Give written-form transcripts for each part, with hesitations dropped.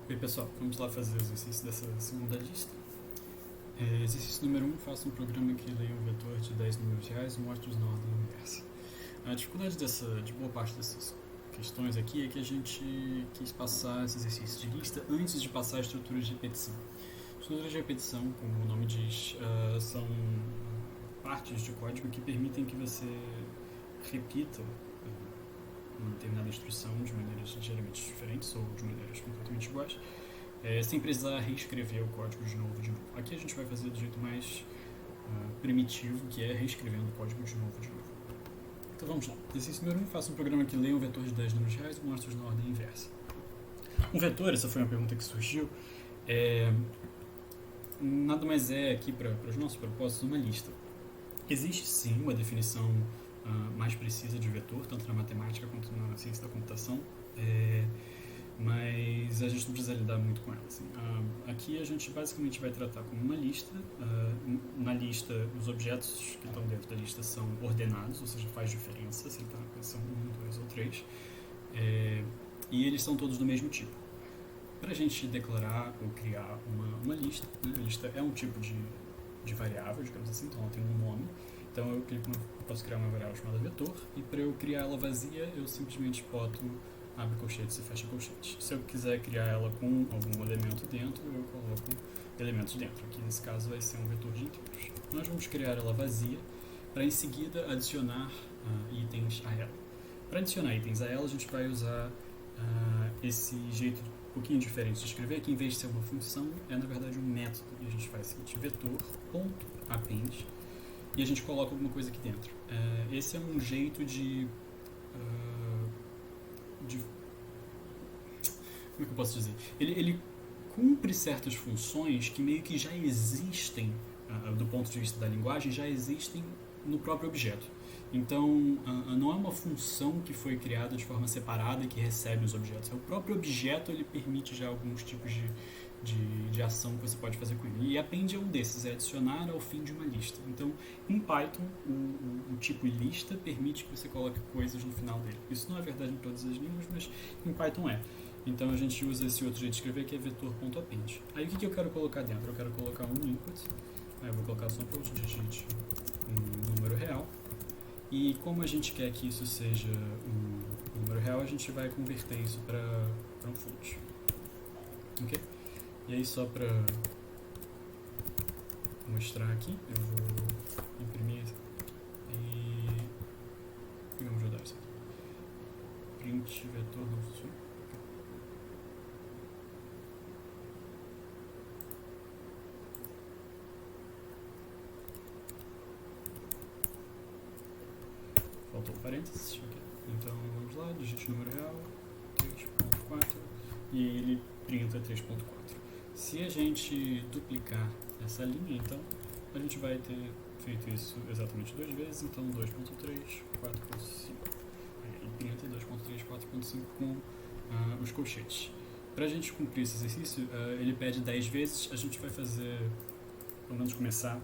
Oi pessoal, vamos lá fazer o exercício dessa segunda lista. Exercício número 1, faça um programa que leia um vetor de 10 números reais e mostre-os na ordem inversa. A dificuldade de boa parte dessas questões aqui é que a gente quis passar esse exercício de lista antes de passar a estruturas de repetição. Estruturas de repetição, como o nome diz, são partes de código que permitem que você repita uma determinada instrução de maneiras ligeiramente diferentes ou de maneiras completamente iguais, sem precisar reescrever o código de novo. Aqui a gente vai fazer do jeito mais primitivo, que é reescrevendo o código de novo. Então vamos lá. Exercício número 1, faça um programa que leia um vetor de 10 números reais e mostre-os na ordem inversa. Um vetor, essa foi uma pergunta que surgiu, nada mais é aqui para os nossos propósitos uma lista. Existe sim uma definição mais precisa de vetor, tanto na matemática quanto na ciência da computação, mas a gente não precisa lidar muito com ela. Assim. Aqui a gente basicamente vai tratar como uma lista. Na lista, os objetos que estão dentro da lista são ordenados, ou seja, faz diferença se ele está na posição 1, 2 ou 3, e eles são todos do mesmo tipo. Para a gente declarar ou criar uma lista, né? A lista é um tipo de variável, digamos assim, então ela tem um nome. Então eu posso criar uma variável chamada vetor, e para eu criar ela vazia, eu simplesmente boto abre colchetes e fecha colchetes. Se eu quiser criar ela com algum elemento dentro, eu coloco elementos dentro. Aqui nesse caso vai ser um vetor de inteiros. Nós vamos criar ela vazia para em seguida adicionar itens a ela. Para adicionar itens a ela, a gente vai usar esse jeito um pouquinho diferente de escrever, que em vez de ser uma função, é na verdade um método. E a gente faz o seguinte, vetor.append, e a gente coloca alguma coisa aqui dentro. Esse é um jeito de como é que eu posso dizer? Ele cumpre certas funções que meio que já existem, do ponto de vista da linguagem, já existem no próprio objeto. Então, não é uma função que foi criada de forma separada e que recebe os objetos. O próprio objeto ele permite já alguns tipos de ação que você pode fazer com ele. E append é um desses, é adicionar ao fim de uma lista. Então, em Python, o tipo lista permite que você coloque coisas no final dele. Isso não é verdade em todas as línguas, mas em Python é. Então a gente usa esse outro jeito de escrever, que é vetor.append. Aí o que eu quero colocar dentro? Eu quero colocar um input. Aí eu vou colocar só para digite um número real. E como a gente quer que isso seja um número real, a gente vai converter isso para um float. Ok? E aí só para mostrar aqui, eu vou imprimir e vamos rodar isso aqui. Print vetor não funciona. Faltou um parênteses. Okay. Então vamos lá, digite o número real, 3.4, e ele printa 3.4. Se a gente duplicar essa linha, então, a gente vai ter feito isso exatamente 2 vezes, então 2.3, 4.5. E printa 2.3, 4.5 com os colchetes. Para a gente cumprir esse exercício, ele pede 10 vezes, a gente vai fazer, pelo menos começar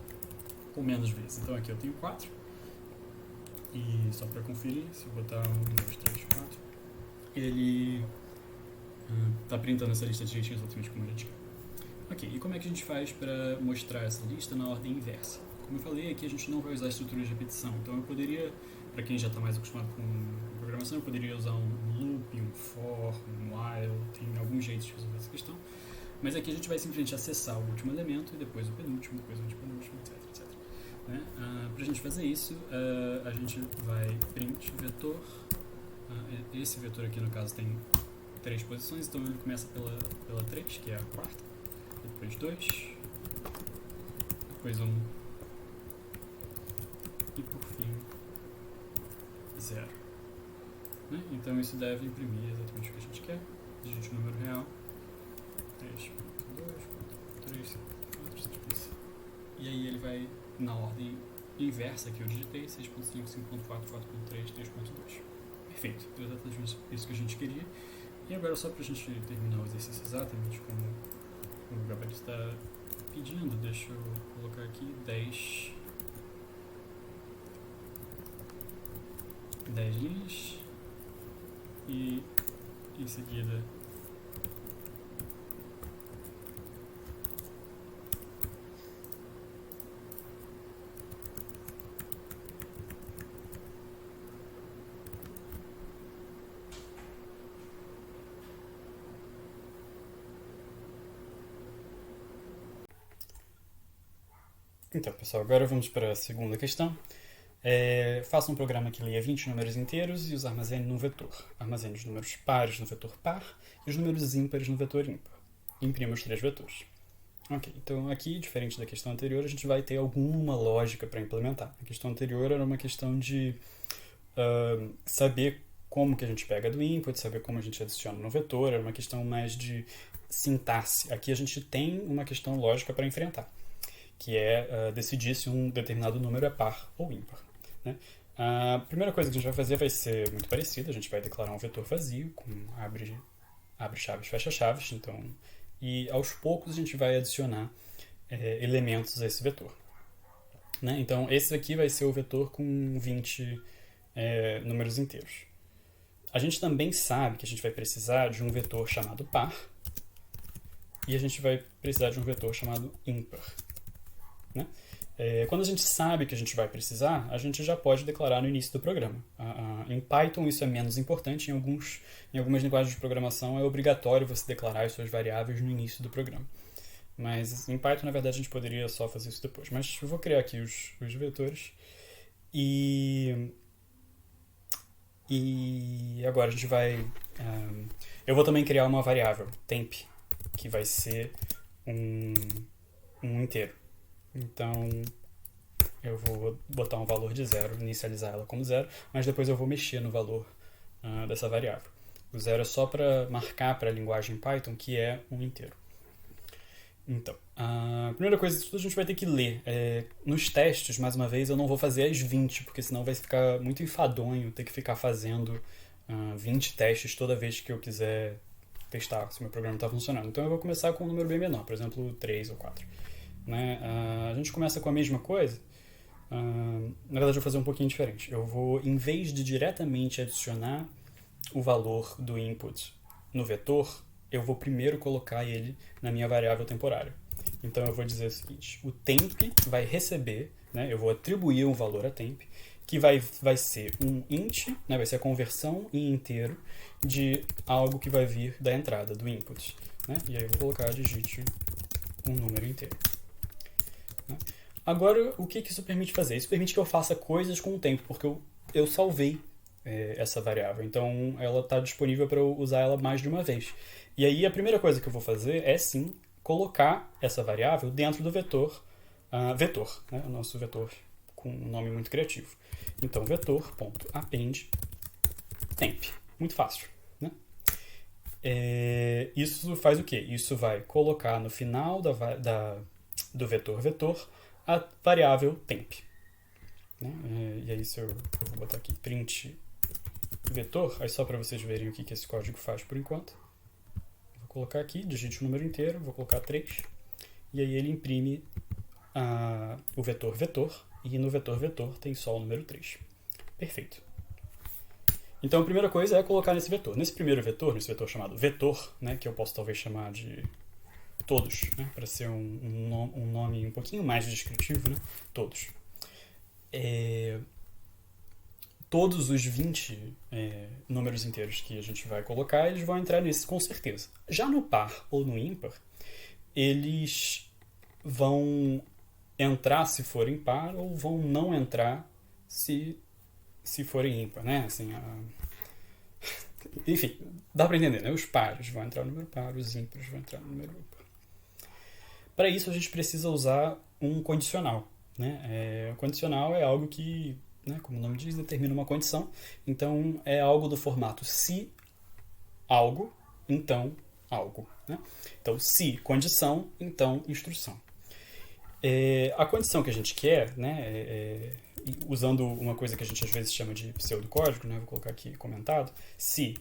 com menos vezes. Então aqui eu tenho 4. E só para conferir, se eu botar 1, 2, 3, 4, ele está printando essa lista direitinho exatamente como a gente quer. Ok, e como é que a gente faz para mostrar essa lista na ordem inversa? Como eu falei, aqui a gente não vai usar estruturas de repetição, então eu poderia, para quem já está mais acostumado com programação, eu poderia usar um loop, um for, um while, tem alguns jeitos de resolver essa questão, mas aqui a gente vai simplesmente acessar o último elemento e depois o penúltimo, depois o antepenúltimo, etc. Né? Para a gente fazer isso, a gente vai print vetor. Esse vetor aqui no caso tem 3 posições, então ele começa pela 3, que é a quarta, depois 2, depois 1 e por fim 0. Né? Então isso deve imprimir exatamente o que a gente quer. Digite o número real, 3.2, 3, 4, 5. E aí ele vai na ordem inversa que eu digitei, 6.5, 5.4, 4.3, 3.2. Perfeito, é exatamente isso que a gente queria. E agora só para a gente terminar o exercício exatamente como o Gabriel está pedindo, deixa eu colocar aqui 10 linhas e em seguida Então, pessoal, agora vamos para a segunda questão. Faça um programa que leia 20 números inteiros e os armazene num vetor. Armazene os números pares no vetor par e os números ímpares no vetor ímpar. Imprima os 3 vetores. Ok, então aqui, diferente da questão anterior, a gente vai ter alguma lógica para implementar. A questão anterior era uma questão de saber como que a gente pega do input, saber como a gente adiciona no vetor, era uma questão mais de sintaxe. Aqui a gente tem uma questão lógica para enfrentar, que é decidir se um determinado número é par ou ímpar. Né? A primeira coisa que a gente vai fazer vai ser muito parecida, a gente vai declarar um vetor vazio, com abre chaves, fecha chaves, então, e aos poucos a gente vai adicionar elementos a esse vetor. Né? Então, esse aqui vai ser o vetor com 20 números inteiros. A gente também sabe que a gente vai precisar de um vetor chamado par e a gente vai precisar de um vetor chamado ímpar. Né? Quando a gente sabe que a gente vai precisar, a gente já pode declarar no início do programa. Em Python isso é menos importante, em algumas linguagens de programação é obrigatório você declarar as suas variáveis no início do programa. Mas em Python, na verdade, a gente poderia só fazer isso depois. Mas eu vou criar aqui os vetores e agora a gente vai... eu vou também criar uma variável, temp, que vai ser um inteiro. Então, eu vou botar um valor de 0, inicializar ela como 0, mas depois eu vou mexer no valor dessa variável. O 0 é só para marcar para a linguagem Python que é um inteiro. Então, a primeira coisa de tudo a gente vai ter que ler. Nos testes, mais uma vez, eu não vou fazer as 20, porque senão vai ficar muito enfadonho ter que ficar fazendo 20 testes toda vez que eu quiser testar se o meu programa está funcionando. Então eu vou começar com um número bem menor, por exemplo, 3 ou 4. Né? A gente começa com a mesma coisa. Na verdade, eu vou fazer um pouquinho diferente. Eu vou, em vez de diretamente adicionar o valor do input no vetor, eu vou primeiro colocar ele na minha variável temporária. Então eu vou dizer o seguinte: o temp vai receber, né, eu vou atribuir um valor a temp, que vai ser um int, né, vai ser a conversão em inteiro de algo que vai vir da entrada, do input. Né? E aí eu vou colocar digite um número inteiro. Né? Agora, o que isso permite fazer? Isso permite que eu faça coisas com o tempo, porque eu salvei essa variável. Então, ela está disponível para eu usar ela mais de uma vez. E aí, a primeira coisa que eu vou fazer é, sim, colocar essa variável dentro do vetor, né? O nosso vetor com um nome muito criativo. Então, vetor.append temp. Muito fácil. Né? Isso faz o quê? Isso vai colocar no final do vetor a variável temp. Né? E aí, se eu vou botar aqui print vetor, aí só para vocês verem o que esse código faz por enquanto. Vou colocar aqui, digite o número inteiro, vou colocar 3, e aí ele imprime o vetor, e no vetor tem só o número 3. Perfeito. Então a primeira coisa é colocar nesse vetor. Nesse vetor chamado vetor, né, que eu posso talvez chamar de todos, né, para ser um nome um pouquinho mais descritivo, né, todos. Todos os 20 números inteiros que a gente vai colocar, eles vão entrar nesse com certeza. Já no par ou no ímpar, eles vão entrar se forem par ou vão não entrar se forem ímpar, né? Assim, enfim, dá para entender, né? Os pares vão entrar no número par, os ímpares vão entrar no número ímpar. Para isso, a gente precisa usar um condicional. Né? O condicional é algo que, né, como o nome diz, determina uma condição. Então, é algo do formato se algo, então algo. Né? Então, se condição, então instrução. A condição que a gente quer, né, usando uma coisa que a gente às vezes chama de pseudocódigo, né, vou colocar aqui comentado, se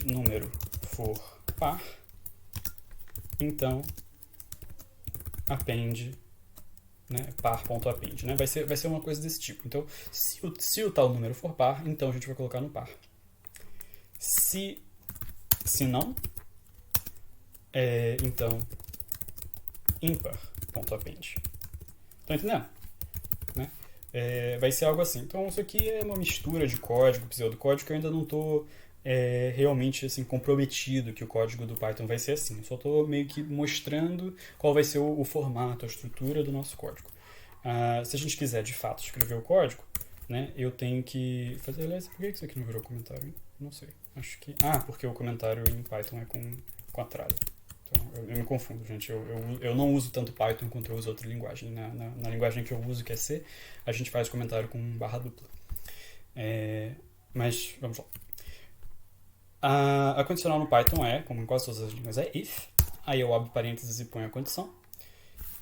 número for par, então append, né, par.append, né? Vai ser uma coisa desse tipo. Então, se o tal número for par, então a gente vai colocar no par. Se não, então ímpar.append. Estão entendendo? Né? Vai ser algo assim. Então, isso aqui é uma mistura de código, pseudocódigo, que eu ainda não estou realmente assim, comprometido que o código do Python vai ser assim. Eu só estou meio que mostrando qual vai ser o formato, a estrutura do nosso código. Se a gente quiser de fato escrever o código, né, eu tenho que fazer. Aliás, por que isso aqui não virou comentário? Hein? Não sei. Acho que. Porque o comentário em Python é com atraso. Então, eu me confundo, gente. Eu não uso tanto Python quanto eu uso outra linguagem. Na linguagem que eu uso, que é C, a gente faz comentário com barra dupla. Mas, vamos lá. A condicional no Python como em quase todas as línguas, é if. Aí eu abro parênteses e ponho a condição.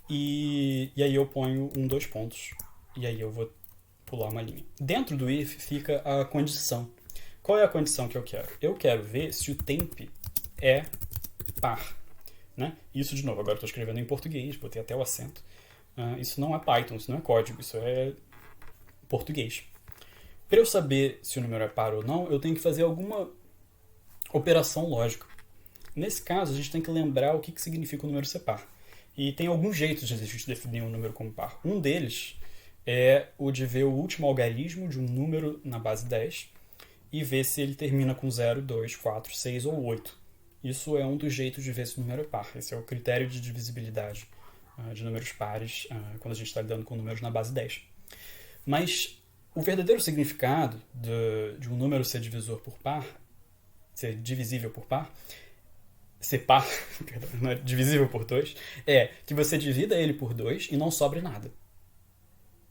E aí eu ponho 2 pontos. E aí eu vou pular uma linha. Dentro do if fica a condição. Qual é a condição que eu quero? Eu quero ver se o temp é par. Né? Isso, de novo, agora estou escrevendo em português, botei até o acento. Isso não é Python, isso não é código, isso é português. Para eu saber se o número é par ou não, eu tenho que fazer alguma operação lógica. Nesse caso, a gente tem que lembrar o que significa o número ser par. E tem alguns jeitos de a gente definir um número como par. Um deles é o de ver o último algarismo de um número na base 10 e ver se ele termina com 0, 2, 4, 6 ou 8. Isso é um dos jeitos de ver se o número é par. Esse é o critério de divisibilidade de números pares quando a gente está lidando com números na base 10. Mas o verdadeiro significado de um número ser divisor por par, ser divisível por par, ser par, não é divisível por 2, é que você divida ele por 2 e não sobre nada.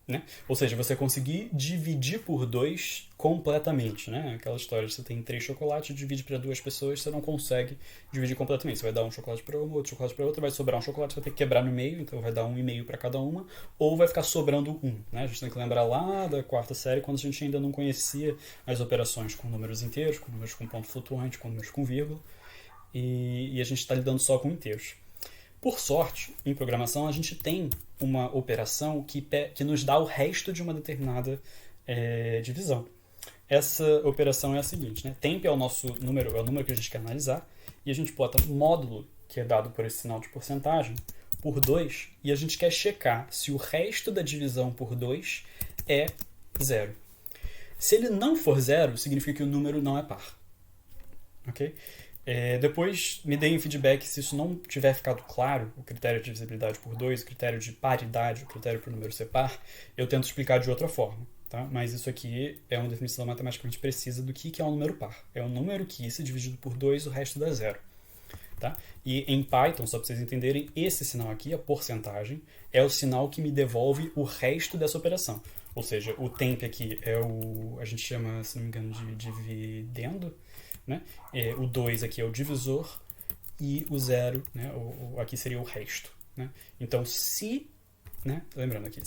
Né? Ou seja, você conseguir dividir por 2 completamente. Né? Aquela história de você tem 3 chocolates, divide para 2 pessoas, você não consegue dividir completamente. Você vai dar um chocolate para uma, outro chocolate para outra, vai sobrar um chocolate, você vai ter que quebrar no meio, então vai dar 1,5 para cada uma, ou vai ficar sobrando 1. Né? A gente tem que lembrar lá da 4ª série, quando a gente ainda não conhecia as operações com números inteiros, com números com ponto flutuante, com números com vírgula, e a gente está lidando só com inteiros. Por sorte, em programação, a gente tem uma operação que nos dá o resto de uma determinada divisão. Essa operação é a seguinte, né? Temp é o nosso número, é o número que a gente quer analisar, e a gente bota módulo, que é dado por esse sinal de porcentagem, por 2, e a gente quer checar se o resto da divisão por 2 é 0. Se ele não for 0, significa que o número não é par. Ok? Depois me deem feedback se isso não tiver ficado claro, o critério de divisibilidade por 2, o critério de paridade, o critério para o número ser par, eu tento explicar de outra forma. Tá? Mas isso aqui é uma definição matematicamente precisa do que é um número par. É um número que, se dividido por 2, o resto dá 0. Tá? E em Python, só para vocês entenderem, esse sinal aqui, a porcentagem, é o sinal que me devolve o resto dessa operação. Ou seja, o temp aqui é a gente chama, se não me engano, de dividendo. Né? O 2 aqui é o divisor e o 0, né? Aqui seria o resto. Né? Então, lembrando aqui,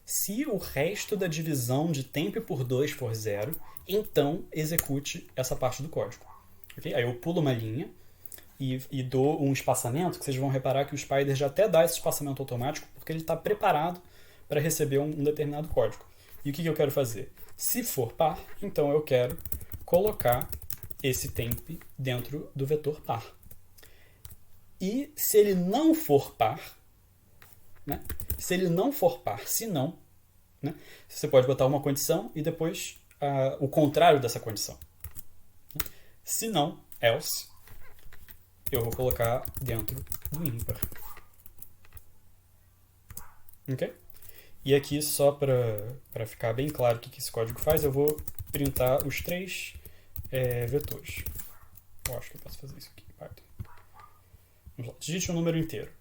se o resto da divisão de temp por 2 for 0, então execute essa parte do código. Okay? Aí eu pulo uma linha e dou um espaçamento, que vocês vão reparar que o Spider já até dá esse espaçamento automático, porque ele está preparado para receber um determinado código. E o que eu quero fazer? Se for par, então eu quero colocar esse temp dentro do vetor par. E se ele não for par, né? Se ele não for par, se não, né? Você pode botar uma condição e depois o contrário dessa condição. Se não, else, eu vou colocar dentro do ímpar. Ok? E aqui, só para ficar bem claro o que esse código faz, eu vou printar os 3 vetores. Eu acho que eu posso fazer isso aqui em Python. Vamos lá. Digite um número inteiro.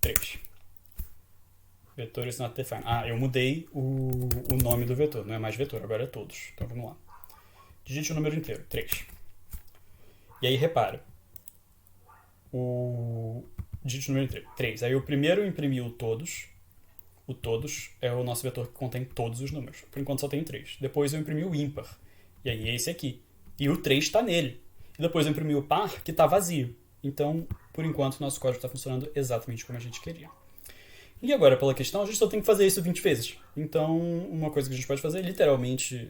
3. Vetor is not defined. Eu mudei o nome do vetor. Não é mais vetor, agora é todos. Então vamos lá. Digite um número inteiro. 3. E aí repara. Digite um número inteiro. 3. Aí o primeiro imprimiu todos. O todos é o nosso vetor que contém todos os números. Por enquanto só tem 3. Depois eu imprimi o ímpar. E aí é esse aqui. E o 3 está nele. E depois eu imprimi o par, que está vazio. Então, por enquanto, nosso código está funcionando exatamente como a gente queria. E agora, pela questão, a gente só tem que fazer isso 20 vezes. Então, uma coisa que a gente pode fazer é literalmente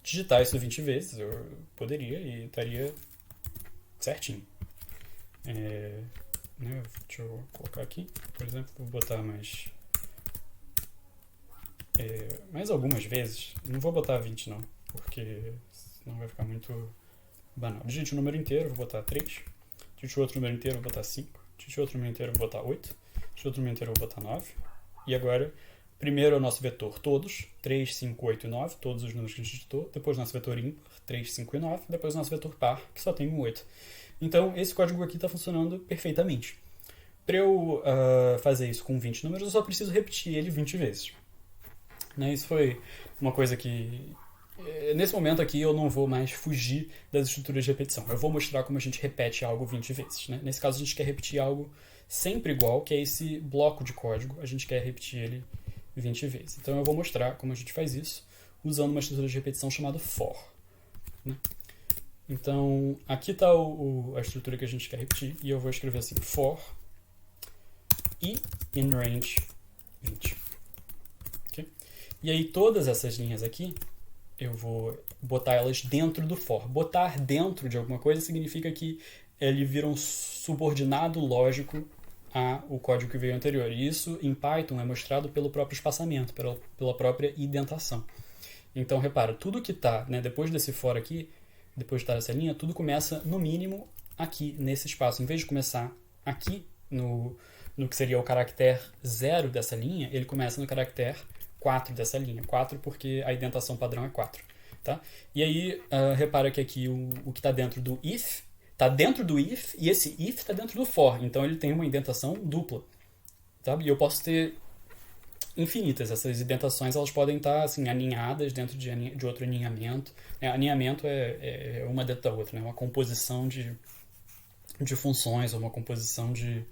digitar isso 20 vezes. Eu poderia e estaria certinho. Deixa eu colocar aqui, por exemplo, vou botar mais algumas vezes. Não vou botar 20 não, porque senão vai ficar muito banal. Digite o número inteiro, vou botar 3. Digite outro número inteiro, vou botar 5. Digite outro número inteiro, vou botar 8. Digite outro número inteiro, vou botar 9. E agora, primeiro é o nosso vetor todos, 3, 5, 8 e 9, todos os números que a gente digitou. Depois o nosso vetor ímpar, 3, 5 e 9. Depois o nosso vetor par, que só tem um 8. Então, esse código aqui está funcionando perfeitamente. Para eu fazer isso com 20 números, eu só preciso repetir ele 20 vezes. Né? Isso foi uma coisa que... Nesse momento aqui eu não vou mais fugir das estruturas de repetição. Eu vou mostrar como a gente repete algo 20 vezes. Né? Nesse caso a gente quer repetir algo sempre igual, que é esse bloco de código. A gente quer repetir ele 20 vezes. Então eu vou mostrar como a gente faz isso usando uma estrutura de repetição chamada for. Né? Então aqui está a estrutura que a gente quer repetir e eu vou escrever assim, for i in range 20. Okay? E aí todas essas linhas aqui eu vou botar elas dentro do for. Botar dentro de alguma coisa significa que ele vira um subordinado lógico ao código que veio anterior. E isso em Python é mostrado pelo próprio espaçamento, pela própria indentação. Então, repara, tudo que está, né, depois desse for aqui, depois de estar essa linha, tudo começa no mínimo aqui, nesse espaço. Em vez de começar aqui, no que seria o caractere 0 dessa linha, ele começa no caractere 4 dessa linha. 4 porque a indentação padrão é 4. Tá? E aí, repara que aqui o que está dentro do if está dentro do if e esse if está dentro do for. Então ele tem uma indentação dupla. Tá? E eu posso ter infinitas. Essas indentações elas podem estar assim, aninhadas dentro de outro aninhamento. Aninhamento é uma dentro da outra. Né? Uma composição de funções ou uma composição de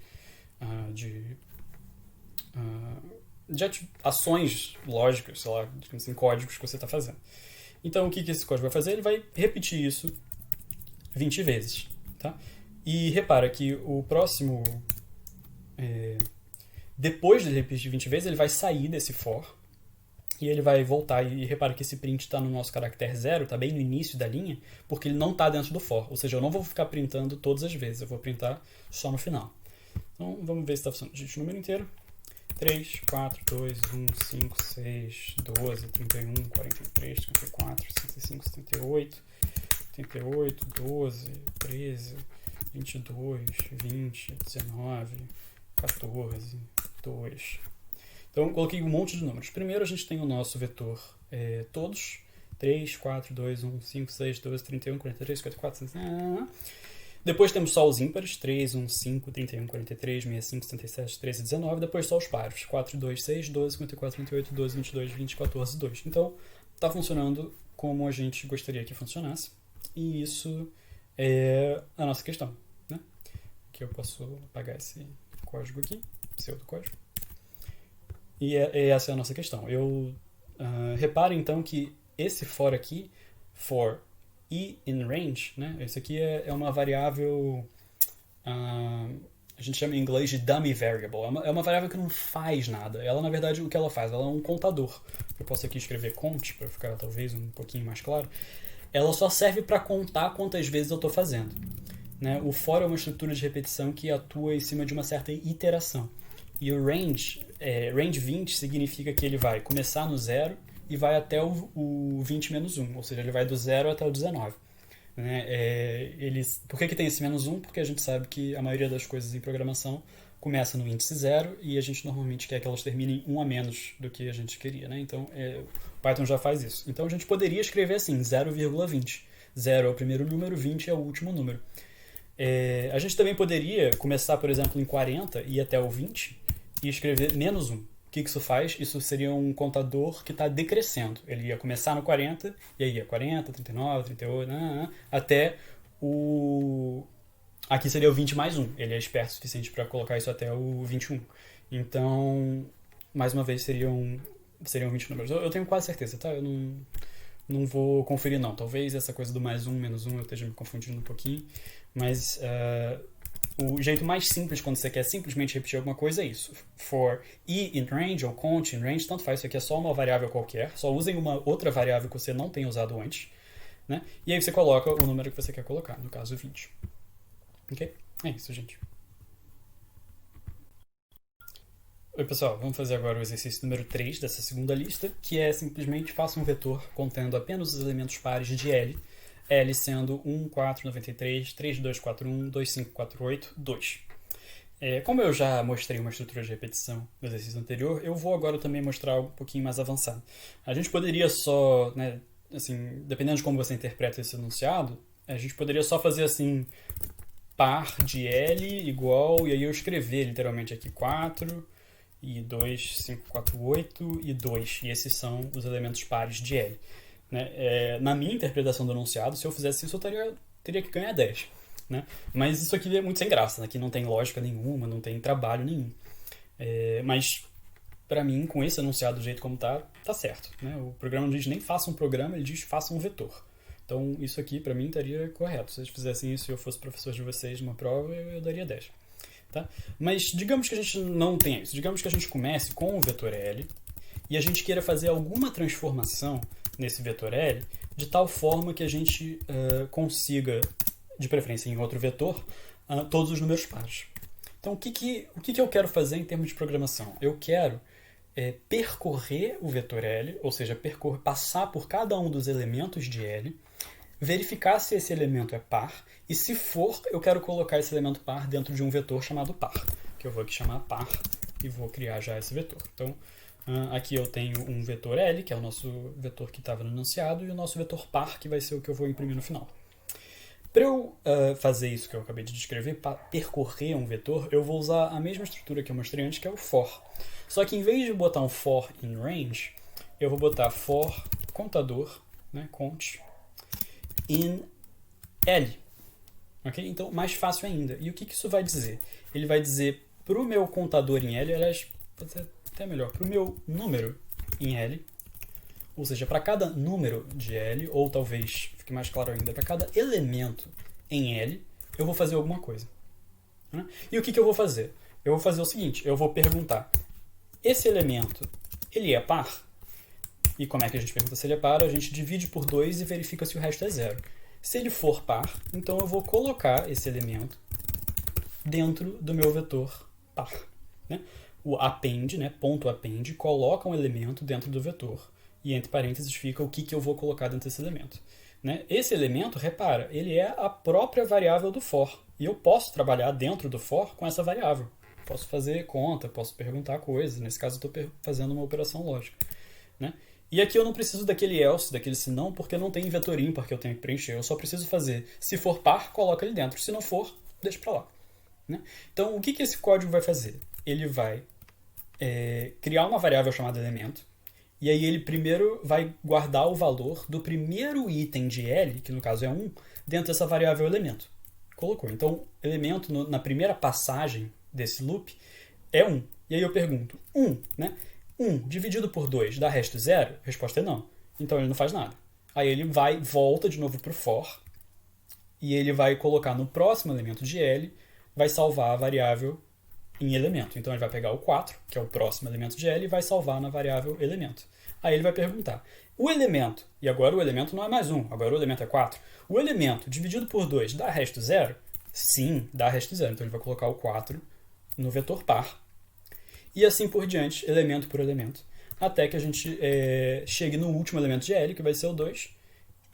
ações lógicas, sei lá, assim, códigos que você está fazendo. Então, o que esse código vai fazer? Ele vai repetir isso 20 vezes. Tá? E repara que o próximo... depois de ele repetir 20 vezes, ele vai sair desse for e ele vai voltar. E repara que esse print está no nosso caractere 0, está bem no início da linha, porque ele não está dentro do for. Ou seja, eu não vou ficar printando todas as vezes, eu vou printar só no final. Então, vamos ver se está funcionando. Digite o número inteiro. 3, 4, 2, 1, 5, 6, 12, 31, 43, 54, 65, 78, 88, 12, 13, 22, 20, 19, 14, 2. Então, eu coloquei um monte de números. Primeiro, a gente tem o nosso vetor todos. 3, 4, 2, 1, 5, 6, 12, 31, 43, 54, 55. Depois temos só os ímpares, 3, 1, 5, 31, 43, 65, 77, 13, 19. Depois só os pares, 4, 2, 6, 12, 54, 38, 12, 22, 20, 14, 2. Então, está funcionando como a gente gostaria que funcionasse. E isso é a nossa questão. Né? Aqui eu posso apagar esse código aqui, pseudocódigo. E essa é a nossa questão. Repare então que esse for aqui, for i in range, né? Esse aqui é uma variável, a gente chama em inglês de dummy variable. É uma variável que não faz nada. Ela, na verdade, o que ela faz? Ela é um contador. Eu posso aqui escrever count, para ficar talvez um pouquinho mais claro. Ela só serve para contar quantas vezes eu estou fazendo. Né? O for é uma estrutura de repetição que atua em cima de uma certa iteração. E o range 20 significa que ele vai começar no 0 e vai até o 20 menos 1, ou seja, ele vai do 0 até o 19. Né? Por que tem esse menos 1? Porque a gente sabe que a maioria das coisas em programação começa no índice 0 e a gente normalmente quer que elas terminem 1 a menos do que a gente queria. Né? Então, o Python já faz isso. Então, a gente poderia escrever assim, 0,20. 0 é o primeiro número, 20 é o último número. A gente também poderia começar, por exemplo, em 40 e ir até o 20 e escrever menos 1. O que isso faz? Isso seria um contador que está decrescendo. Ele ia começar no 40, e aí ia 40, 39, 38, até o... Aqui seria o 20 mais 1. Ele é esperto o suficiente para colocar isso até o 21. Então, mais uma vez, seriam 20 números. Eu tenho quase certeza, tá? Eu não vou conferir, não. Talvez essa coisa do mais 1, menos 1, eu esteja me confundindo um pouquinho. Mas... o jeito mais simples quando você quer simplesmente repetir alguma coisa é isso. For i in range ou count in range, tanto faz, isso aqui é só uma variável qualquer. Só usem uma outra variável que você não tenha usado antes. Né? E aí você coloca o número que você quer colocar, no caso 20. Ok? É isso, gente. Oi, pessoal. Vamos fazer agora o exercício número 3 dessa segunda lista, que é simplesmente faça um vetor contendo apenas os elementos pares de L L sendo 1, 4, 93, 3, 2, 4, 1, 2, 5, 4, 8, 2. Como eu já mostrei uma estrutura de repetição no exercício anterior, eu vou agora também mostrar algo um pouquinho mais avançado. A gente poderia só, né, assim, dependendo de como você interpreta esse enunciado, a gente poderia só fazer assim, par de L igual, e aí eu escrever literalmente aqui 4, e 2, 5, 4, 8 e 2. E esses são os elementos pares de L. Né? Na minha interpretação do enunciado, se eu fizesse isso, eu teria que ganhar 10. Né? Mas isso aqui é muito sem graça, né? Aqui não tem lógica nenhuma, não tem trabalho nenhum. Mas, para mim, com esse enunciado do jeito como tá certo. Né? O programa não diz nem faça um programa, ele diz faça um vetor. Então, isso aqui, para mim, estaria correto. Se vocês fizessem isso e eu fosse professor de vocês numa prova, eu daria 10. Tá? Mas digamos que a gente não tenha isso. Digamos que a gente comece com o vetor L e a gente queira fazer alguma transformação nesse vetor L de tal forma que a gente consiga, de preferência em outro vetor, todos os números pares. Então, o que eu quero fazer em termos de programação? Eu quero percorrer o vetor L, ou seja, passar por cada um dos elementos de L, verificar se esse elemento é par, e se for, eu quero colocar esse elemento par dentro de um vetor chamado par, que eu vou aqui chamar par e vou criar já esse vetor. Então, aqui eu tenho um vetor L, que é o nosso vetor que estava no enunciado, e o nosso vetor par, que vai ser o que eu vou imprimir no final. Para eu fazer isso que eu acabei de descrever, para percorrer um vetor, eu vou usar a mesma estrutura que eu mostrei antes, que é o for. Só que em vez de botar um for in range, eu vou botar for contador, né, cont, in L. Okay? Então, mais fácil ainda. E o que isso vai dizer? Ele vai dizer para o meu contador em L, aliás, pode ser até melhor, para o meu número em L, ou seja, para cada número de L, ou talvez fique mais claro ainda, para cada elemento em L, eu vou fazer alguma coisa. Né? E o que eu vou fazer? Eu vou fazer o seguinte, eu vou perguntar, esse elemento, ele é par? E como é que a gente pergunta se ele é par? A gente divide por 2 e verifica se o resto é zero. Se ele for par, então eu vou colocar esse elemento dentro do meu vetor par. Né? O append, né, ponto append, coloca um elemento dentro do vetor. E entre parênteses fica o que eu vou colocar dentro desse elemento. Né? Esse elemento, repara, ele é a própria variável do for. E eu posso trabalhar dentro do for com essa variável. Posso fazer conta, posso perguntar coisas. Nesse caso, eu estou fazendo uma operação lógica. Né? E aqui eu não preciso daquele else, daquele senão, porque não tem vetor ímpar que eu tenho que preencher. Eu só preciso fazer, se for par, coloca ele dentro. Se não for, deixa para lá. Né? Então, o que esse código vai fazer? Ele vai criar uma variável chamada elemento, e aí ele primeiro vai guardar o valor do primeiro item de L, que no caso é 1, dentro dessa variável elemento. Colocou. Então, elemento na primeira passagem desse loop é 1. E aí eu pergunto, 1, né? 1 dividido por 2 dá resto 0? A resposta é não. Então ele não faz nada. Aí ele volta de novo para o for, e ele vai colocar no próximo elemento de L, vai salvar a variável em elemento. Então ele vai pegar o 4, que é o próximo elemento de L, e vai salvar na variável elemento. Aí ele vai perguntar, o elemento, e agora o elemento não é mais 1, agora o elemento é 4, o elemento dividido por 2 dá resto 0? Sim, dá resto 0. Então ele vai colocar o 4 no vetor par, e assim por diante, elemento por elemento, até que a gente chegue no último elemento de L, que vai ser o 2,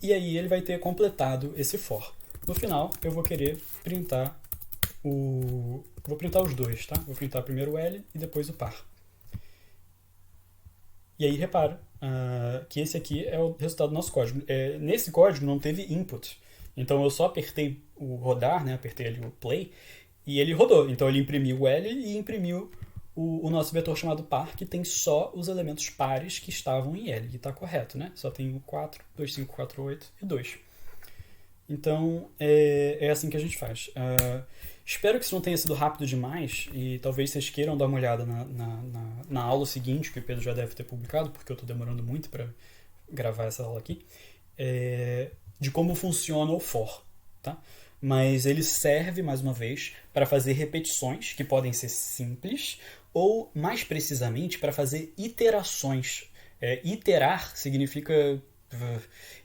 e aí ele vai ter completado esse for. No final, eu vou querer printar vou printar os dois, tá? Vou printar primeiro o L e depois o par. E aí, repara que esse aqui é o resultado do nosso código. Nesse código não teve input. Então eu só apertei o rodar, né? Apertei ali o play, e ele rodou. Então ele imprimiu o L e imprimiu o nosso vetor chamado par, que tem só os elementos pares que estavam em L. E está correto, né? Só tem o 4, 2, 5, 4, 8 e 2. Então, é assim que a gente faz. Espero que isso não tenha sido rápido demais e talvez vocês queiram dar uma olhada na aula seguinte, que o Pedro já deve ter publicado, porque eu estou demorando muito para gravar essa aula aqui, de como funciona o for. Tá? Mas ele serve, mais uma vez, para fazer repetições, que podem ser simples, ou, mais precisamente, para fazer iterações. Iterar significa...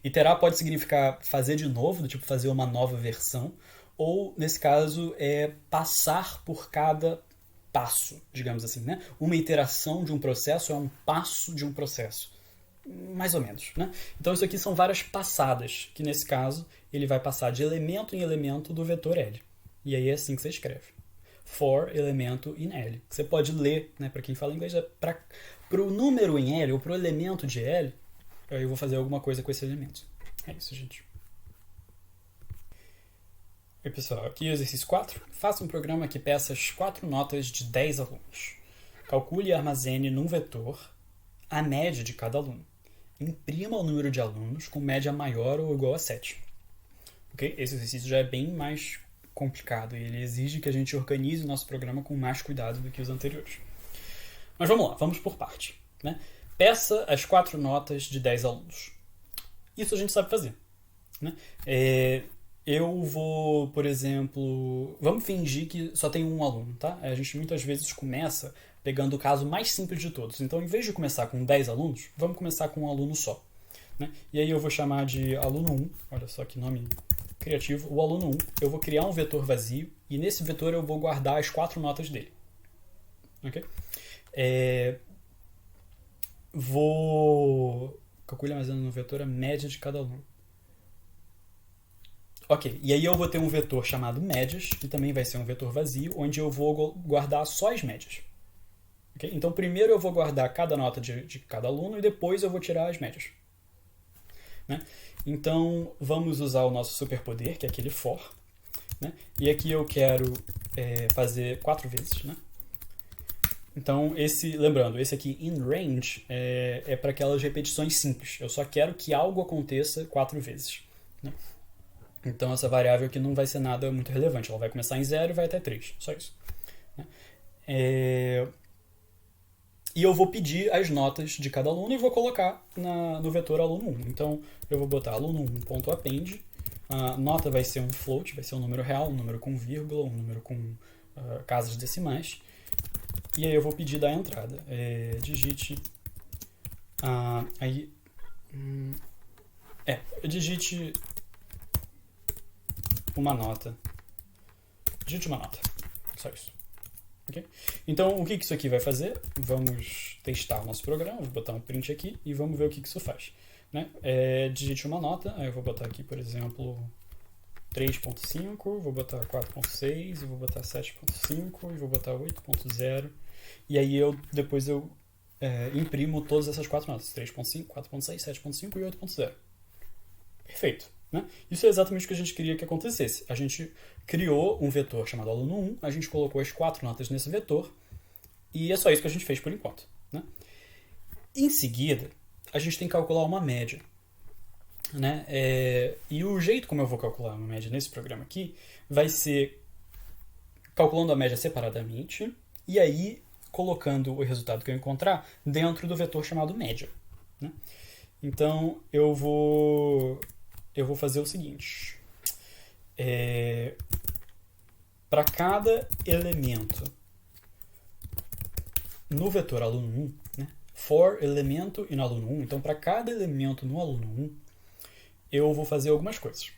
Iterar pode significar fazer de novo, do tipo fazer uma nova versão, ou, nesse caso, passar por cada passo, digamos assim. Né? Uma iteração de um processo é um passo de um processo. mais ou menos, né? Então isso aqui são várias passadas, que nesse caso ele vai passar de elemento em elemento do vetor L. E aí é assim que você escreve. For elemento in L. Você pode ler, né, para quem fala inglês, para o número em L ou para o elemento de L, eu vou fazer alguma coisa com esse elemento. É isso, gente. E pessoal, aqui o exercício 4. Faça um programa que peça as 4 notas de 10 alunos. Calcule e armazene num vetor a média de cada aluno. Imprima o número de alunos com média maior ou igual a 7. Okay? Esse exercício já é bem mais complicado e ele exige que a gente organize o nosso programa com mais cuidado do que os anteriores. Mas vamos lá, vamos por parte. Né? Peça as 4 notas de 10 alunos. Isso a gente sabe fazer. Né? Eu vou, por exemplo... Vamos fingir que só tem um aluno, tá? A gente muitas vezes começa pegando o caso mais simples de todos. Então, em vez de começar com 10 alunos, vamos começar com um aluno só. Né? E aí eu vou chamar de aluno 1. Olha só que nome criativo. O aluno 1, eu vou criar um vetor vazio e nesse vetor eu vou guardar as 4 notas dele. Ok? Vou... Calcule armazenando no vetor a média de cada aluno. Ok, e aí eu vou ter um vetor chamado médias, que também vai ser um vetor vazio, onde eu vou guardar só as médias. Okay? Então primeiro eu vou guardar cada nota de cada aluno e depois eu vou tirar as médias. Né? Então vamos usar o nosso superpoder, que é aquele for. Né? E aqui eu quero fazer 4 vezes. Né? Então, lembrando, esse aqui in range é para aquelas repetições simples. Eu só quero que algo aconteça 4 vezes. Né? Então, essa variável aqui não vai ser nada muito relevante. Ela vai começar em 0 e vai até 3. Só isso. Né? E eu vou pedir as notas de cada aluno e vou colocar no vetor aluno 1. Então, eu vou botar aluno1.append. A nota vai ser um float, vai ser um número real, um número com vírgula, um número com casas decimais. E aí eu vou pedir da entrada. Digite... digite uma nota. Digite uma nota. Só isso. Okay? Então, o que isso aqui vai fazer? Vamos testar o nosso programa. Vou botar um print aqui e vamos ver o que isso faz. Né? Digite uma nota. Aí eu vou botar aqui, por exemplo, 3.5. Vou botar 4.6. E vou botar 7.5. E vou botar 8.0. E aí depois eu imprimo todas essas 4 notas. 3.5, 4.6, 7.5 e 8.0. Perfeito. Né? Isso é exatamente o que a gente queria que acontecesse. A gente criou um vetor chamado aluno 1, a gente colocou as 4 notas nesse vetor, e é só isso que a gente fez por enquanto. Né? Em seguida, a gente tem que calcular uma média. Né? E o jeito como eu vou calcular uma média nesse programa aqui vai ser calculando a média separadamente, e aí colocando o resultado que eu encontrar dentro do vetor chamado média. Né? Então, eu vou fazer o seguinte. Para cada elemento no vetor aluno 1, né? For elemento e no aluno 1, então para cada elemento no aluno 1, eu vou fazer algumas coisas.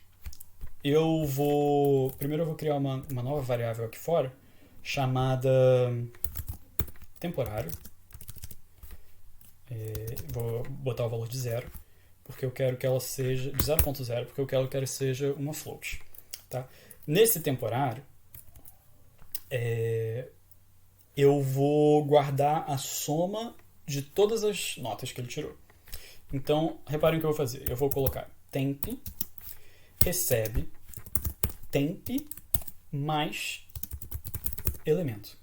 Primeiro eu vou criar uma nova variável aqui fora, chamada temporário. Vou botar o valor de 0. Porque eu quero que ela seja de 0.0, porque eu quero que ela seja uma float. Tá? Nesse temporário, eu vou guardar a soma de todas as notas que ele tirou. Então, reparem o que eu vou fazer. Eu vou colocar temp, recebe, temp, mais elemento.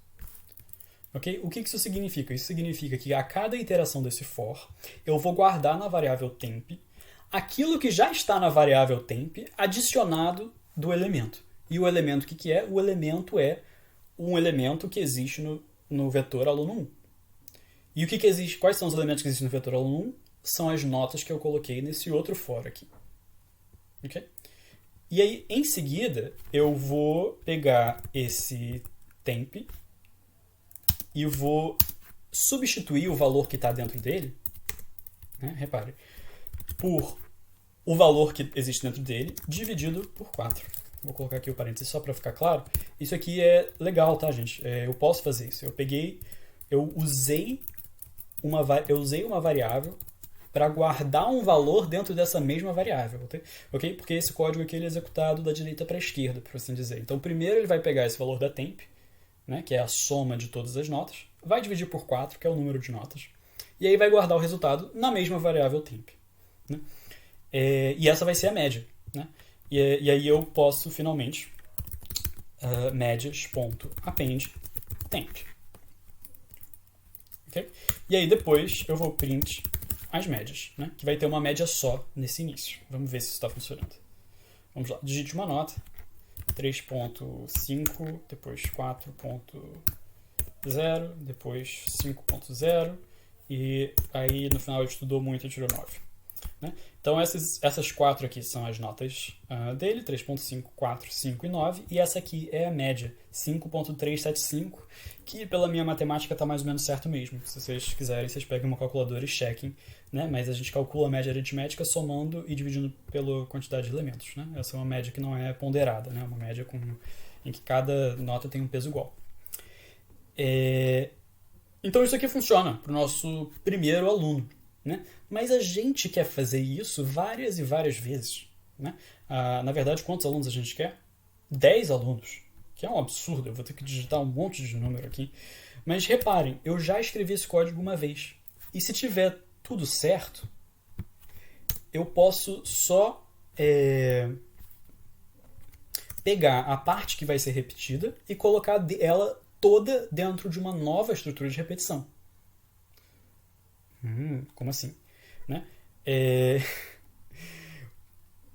Okay? O que isso significa? Isso significa que a cada iteração desse for, eu vou guardar na variável temp aquilo que já está na variável temp adicionado do elemento. E o elemento, o que é? O elemento é um elemento que existe no vetor aluno 1. E o que existe? Quais são os elementos que existem no vetor aluno 1? São as notas que eu coloquei nesse outro for aqui. Okay? E aí, em seguida, eu vou pegar esse temp e vou substituir o valor que está dentro dele, né? Repare, por o valor que existe dentro dele dividido por 4. Vou colocar aqui o parênteses só para ficar claro. Isso aqui é legal, tá, gente? Eu posso fazer isso. Eu usei uma variável para guardar um valor dentro dessa mesma variável, ok? Porque esse código aqui ele é executado da direita para a esquerda, por assim dizer. Então, primeiro ele vai pegar esse valor da temp, né, que é a soma de todas as notas, vai dividir por 4, que é o número de notas, e aí vai guardar o resultado na mesma variável temp. Né? E essa vai ser a média. Né? E aí eu posso, finalmente, médias.append temp. Okay? E aí depois eu vou print as médias, né? Que vai ter uma média só nesse início. Vamos ver se isso está funcionando. Vamos lá, digite uma nota, 3.5, depois 4.0, depois 5.0, e aí no final ele estudou muito e tirou 9. Né? Então essas 4 aqui são as notas dele, 3.5, 4, 5 e 9, e essa aqui é a média, 5.375, que pela minha matemática está mais ou menos certo mesmo. Se vocês quiserem, vocês pegam uma calculadora e chequem, né? Mas a gente calcula a média aritmética somando e dividindo pela quantidade de elementos. Né? Essa é uma média que não é ponderada, né? Uma média em que cada nota tem um peso igual. Então isso aqui funciona para o nosso primeiro aluno. Né? Mas a gente quer fazer isso várias e várias vezes. Né? Na verdade, quantos alunos a gente quer? 10 alunos, que é um absurdo, eu vou ter que digitar um monte de número aqui. Mas reparem, eu já escrevi esse código uma vez. E se tiver tudo certo, eu posso só pegar a parte que vai ser repetida e colocar ela toda dentro de uma nova estrutura de repetição. Como assim? Né?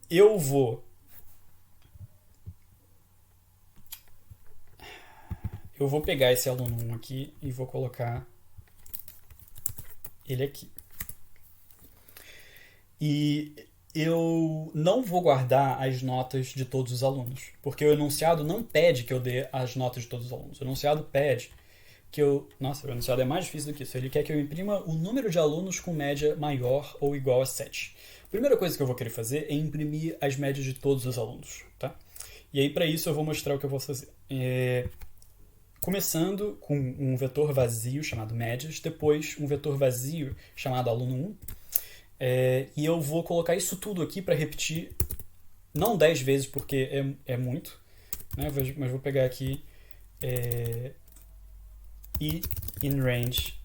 Eu vou pegar esse aluno 1 aqui e vou colocar ele aqui. E eu não vou guardar as notas de todos os alunos, porque o enunciado não pede que eu dê as notas de todos os alunos. O enunciado pede que Nossa, o enunciado é mais difícil do que isso. Ele quer que eu imprima o número de alunos com média maior ou igual a 7. A primeira coisa que eu vou querer fazer é imprimir as médias de todos os alunos. Tá? E aí, para isso, eu vou mostrar o que eu vou fazer. Começando com um vetor vazio chamado médias, depois um vetor vazio chamado aluno 1. E eu vou colocar isso tudo aqui para repetir, não 10 vezes, porque é muito, né? Mas vou pegar aqui e in range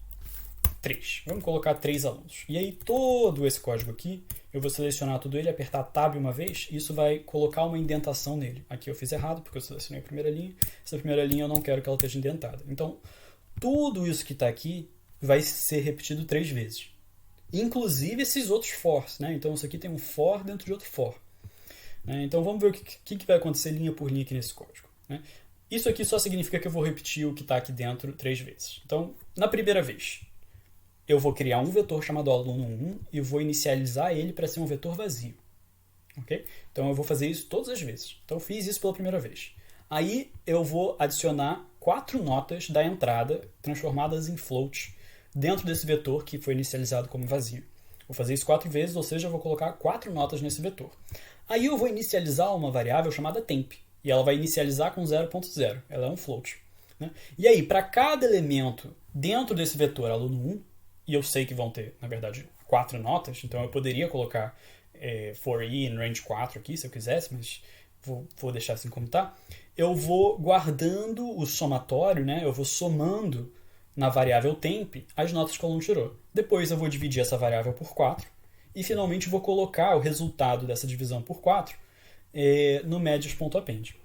3. Vamos colocar 3 alunos. E aí todo esse código aqui, eu vou selecionar tudo ele, apertar Tab uma vez, e isso vai colocar uma indentação nele. Aqui eu fiz errado, porque eu selecionei a primeira linha. Essa primeira linha eu não quero que ela esteja indentada. Então, tudo isso que está aqui vai ser repetido 3 vezes. Inclusive esses outros fors, né? Então isso aqui tem um for dentro de outro for. Então vamos ver o que vai acontecer linha por linha aqui nesse código. Né? Isso aqui só significa que eu vou repetir o que está aqui dentro 3 vezes. Então, na primeira vez, eu vou criar um vetor chamado aluno1 e vou inicializar ele para ser um vetor vazio. Okay? Então, eu vou fazer isso todas as vezes. Então, eu fiz isso pela primeira vez. Aí, eu vou adicionar 4 notas da entrada transformadas em float dentro desse vetor que foi inicializado como vazio. Vou fazer isso 4 vezes, ou seja, eu vou colocar 4 notas nesse vetor. Aí, eu vou inicializar uma variável chamada temp. E ela vai inicializar com 0.0. Ela é um float. Né? E aí, para cada elemento dentro desse vetor aluno 1, e eu sei que vão ter, na verdade, 4 notas, então eu poderia colocar for i in range 4 aqui, se eu quisesse, mas vou deixar assim como está. Eu vou guardando o somatório, né? Eu vou somando na variável temp as notas que o aluno tirou. Depois eu vou dividir essa variável por 4 e finalmente vou colocar o resultado dessa divisão por 4 no médias.append.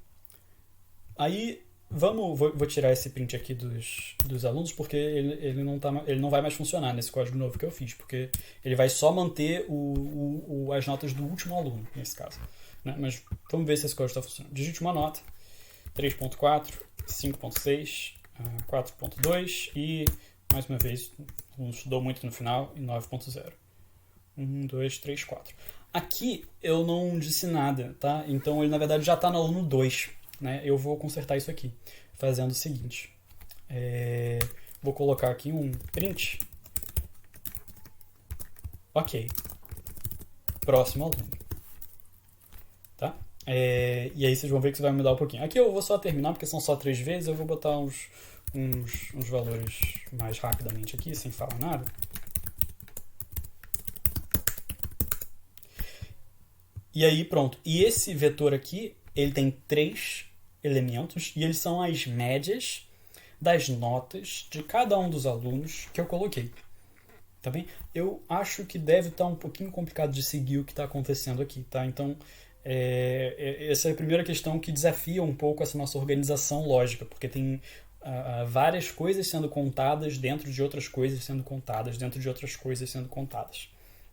Aí, vou tirar esse print aqui dos alunos, porque ele não vai mais funcionar nesse código novo que eu fiz, porque ele vai só manter as notas do último aluno, nesse caso. Né? Mas vamos ver se esse código está funcionando. Digite uma nota, 3.4, 5.6, 4.2 e, mais uma vez, não estudou muito no final, e 9.0. 1, 2, 3, 4. Aqui eu não disse nada, tá? Então ele na verdade já está no aluno 2, né? Eu vou consertar isso aqui, fazendo o seguinte. Vou colocar aqui um print. Ok. Próximo aluno. Tá? E aí vocês vão ver que isso vai mudar um pouquinho. Aqui eu vou só terminar, porque são só 3 vezes. Eu vou botar uns valores mais rapidamente aqui, sem falar nada. E aí, pronto. E esse vetor aqui, ele tem 3 elementos e eles são as médias das notas de cada um dos alunos que eu coloquei. Tá bem? Eu acho que deve estar um pouquinho complicado de seguir o que está acontecendo aqui, tá? Então, essa é a primeira questão que desafia um pouco essa nossa organização lógica, porque tem várias coisas sendo contadas dentro de outras coisas sendo contadas, dentro de outras coisas sendo contadas.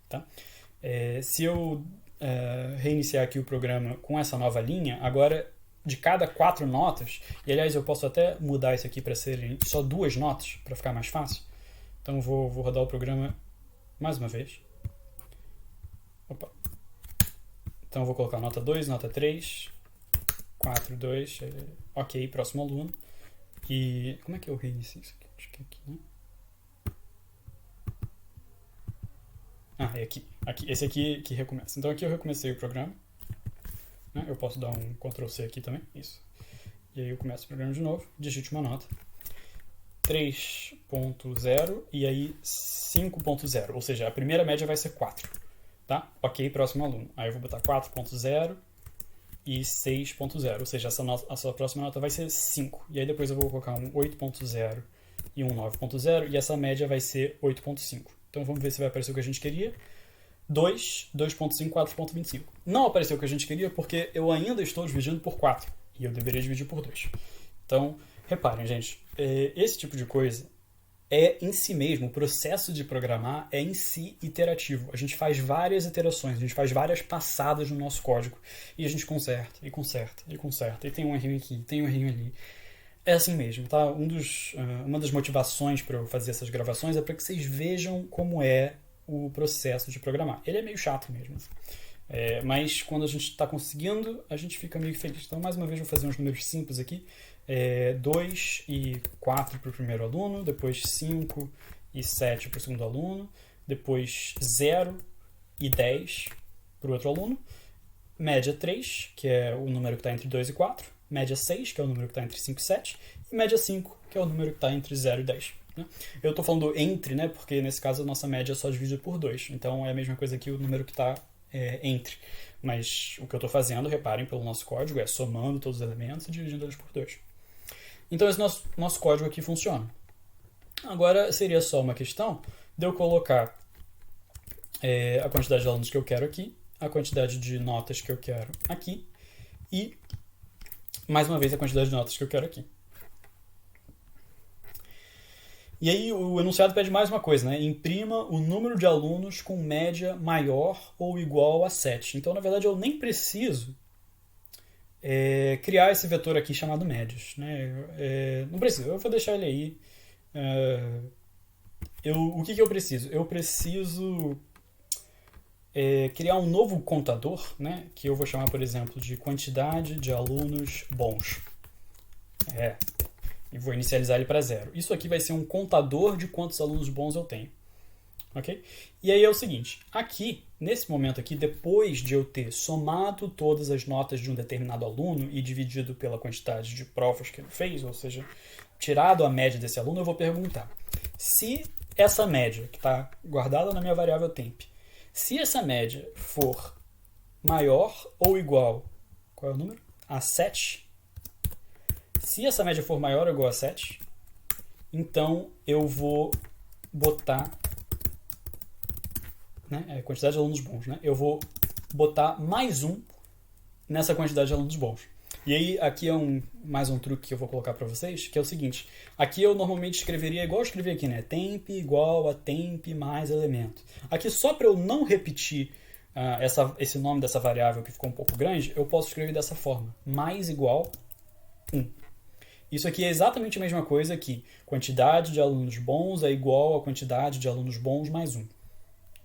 Tá? Se eu reiniciar aqui o programa com essa nova linha, agora de cada 4 notas, e aliás eu posso até mudar isso aqui para serem só 2 notas, para ficar mais fácil. Então vou rodar o programa mais uma vez. Opa. Então vou colocar nota 2, nota 3, 4, 2, ok, próximo aluno. E como é que eu reinicio isso aqui? Acho que é aqui, né? É aqui. Esse aqui que recomeça. Então aqui eu recomecei o programa. Né? Eu posso dar um Ctrl C aqui também. Isso. E aí eu começo o programa de novo. Digite uma nota. 3.0 e aí 5.0. Ou seja, a primeira média vai ser 4. Tá? Ok, próximo aluno. Aí eu vou botar 4.0 e 6.0. Ou seja, a sua próxima nota vai ser 5. E aí depois eu vou colocar um 8.0 e um 9.0. E essa média vai ser 8.5. Então vamos ver se vai aparecer o que a gente queria. 2, 2.5, 4.25. Não apareceu o que a gente queria porque eu ainda estou dividindo por 4. E eu deveria dividir por 2. Então, reparem, gente. Esse tipo de coisa é em si mesmo, o processo de programar é em si iterativo. A gente faz várias iterações, a gente faz várias passadas no nosso código. E a gente conserta, e conserta, e conserta. E tem um errinho aqui, tem um errinho ali. É assim mesmo, tá? Uma das motivações para eu fazer essas gravações é para que vocês vejam como é o processo de programar. Ele é meio chato mesmo. Mas quando a gente está conseguindo, a gente fica meio feliz. Então, mais uma vez, vou fazer uns números simples aqui. 2 e 4 para o primeiro aluno, depois 5 e 7 para o segundo aluno, depois 0 e 10 para o outro aluno, média 3, que é o número que está entre 2 e 4, média 6, que é o número que está entre 5 e 7, e média 5, que é o número que está entre 0 e 10. Né? Eu estou falando entre, né, porque nesse caso a nossa média é só dividida por 2, então é a mesma coisa que o número que está entre. Mas o que eu estou fazendo, reparem pelo nosso código, é somando todos os elementos e dividindo eles por 2. Então esse nosso código aqui funciona. Agora seria só uma questão de eu colocar a quantidade de alunos que eu quero aqui, a quantidade de notas que eu quero aqui e, mais uma vez, a quantidade de notas que eu quero aqui. E aí o enunciado pede mais uma coisa, né? Imprima o número de alunos com média maior ou igual a 7. Então, na verdade, eu nem preciso criar esse vetor aqui chamado médias. Né? Não preciso, eu vou deixar ele aí. O que eu preciso? Eu preciso criar um novo contador, né? Que eu vou chamar, por exemplo, de quantidade de alunos bons. E vou inicializar ele para 0. Isso aqui vai ser um contador de quantos alunos bons eu tenho. Ok? E aí é o seguinte, aqui, nesse momento aqui, depois de eu ter somado todas as notas de um determinado aluno e dividido pela quantidade de provas que ele fez, ou seja, tirado a média desse aluno, eu vou perguntar se essa média, que está guardada na minha variável temp, se essa média for maior ou igual, qual é o número? A 7. Se essa média for maior ou igual a 7, então eu vou botar quantidade de alunos bons. Né? Eu vou botar mais 1 nessa quantidade de alunos bons. E aí, aqui é mais um truque que eu vou colocar para vocês, que é o seguinte. Aqui eu normalmente escreveria igual eu escrevi aqui, né? Temp igual a temp mais elemento. Aqui, só para eu não repetir esse nome dessa variável que ficou um pouco grande, eu posso escrever dessa forma. Mais igual 1. Isso aqui é exatamente a mesma coisa que quantidade de alunos bons é igual a quantidade de alunos bons mais 1.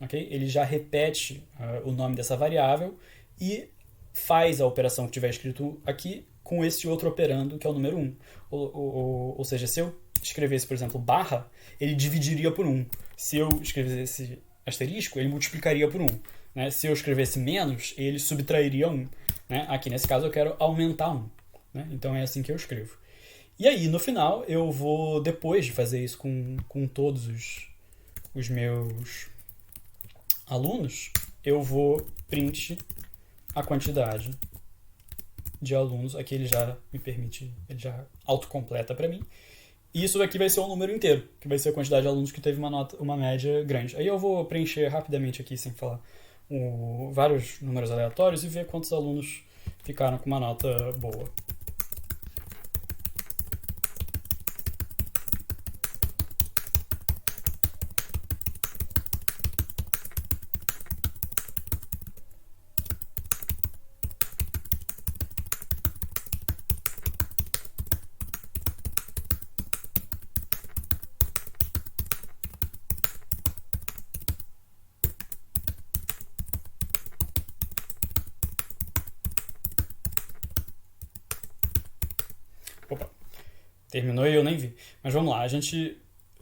Okay? Ele já repete o nome dessa variável e faz a operação que tiver escrito aqui com esse outro operando, que é o número 1. Ou seja, se eu escrevesse, por exemplo, barra, ele dividiria por 1. Se eu escrevesse asterisco, ele multiplicaria por 1. Né? Se eu escrevesse menos, ele subtrairia 1. Né? Aqui, nesse caso, eu quero aumentar 1. Né? Então, é assim que eu escrevo. E aí, no final, eu vou, depois de fazer isso com todos os meus alunos, eu vou print a quantidade de alunos. Aqui ele já me permite, ele já autocompleta para mim. E isso daqui vai ser um número inteiro, que vai ser a quantidade de alunos que teve uma média grande. Aí eu vou preencher rapidamente aqui, sem falar, vários números aleatórios e ver quantos alunos ficaram com uma nota boa. Opa, terminou e eu nem vi. Mas vamos lá, a gente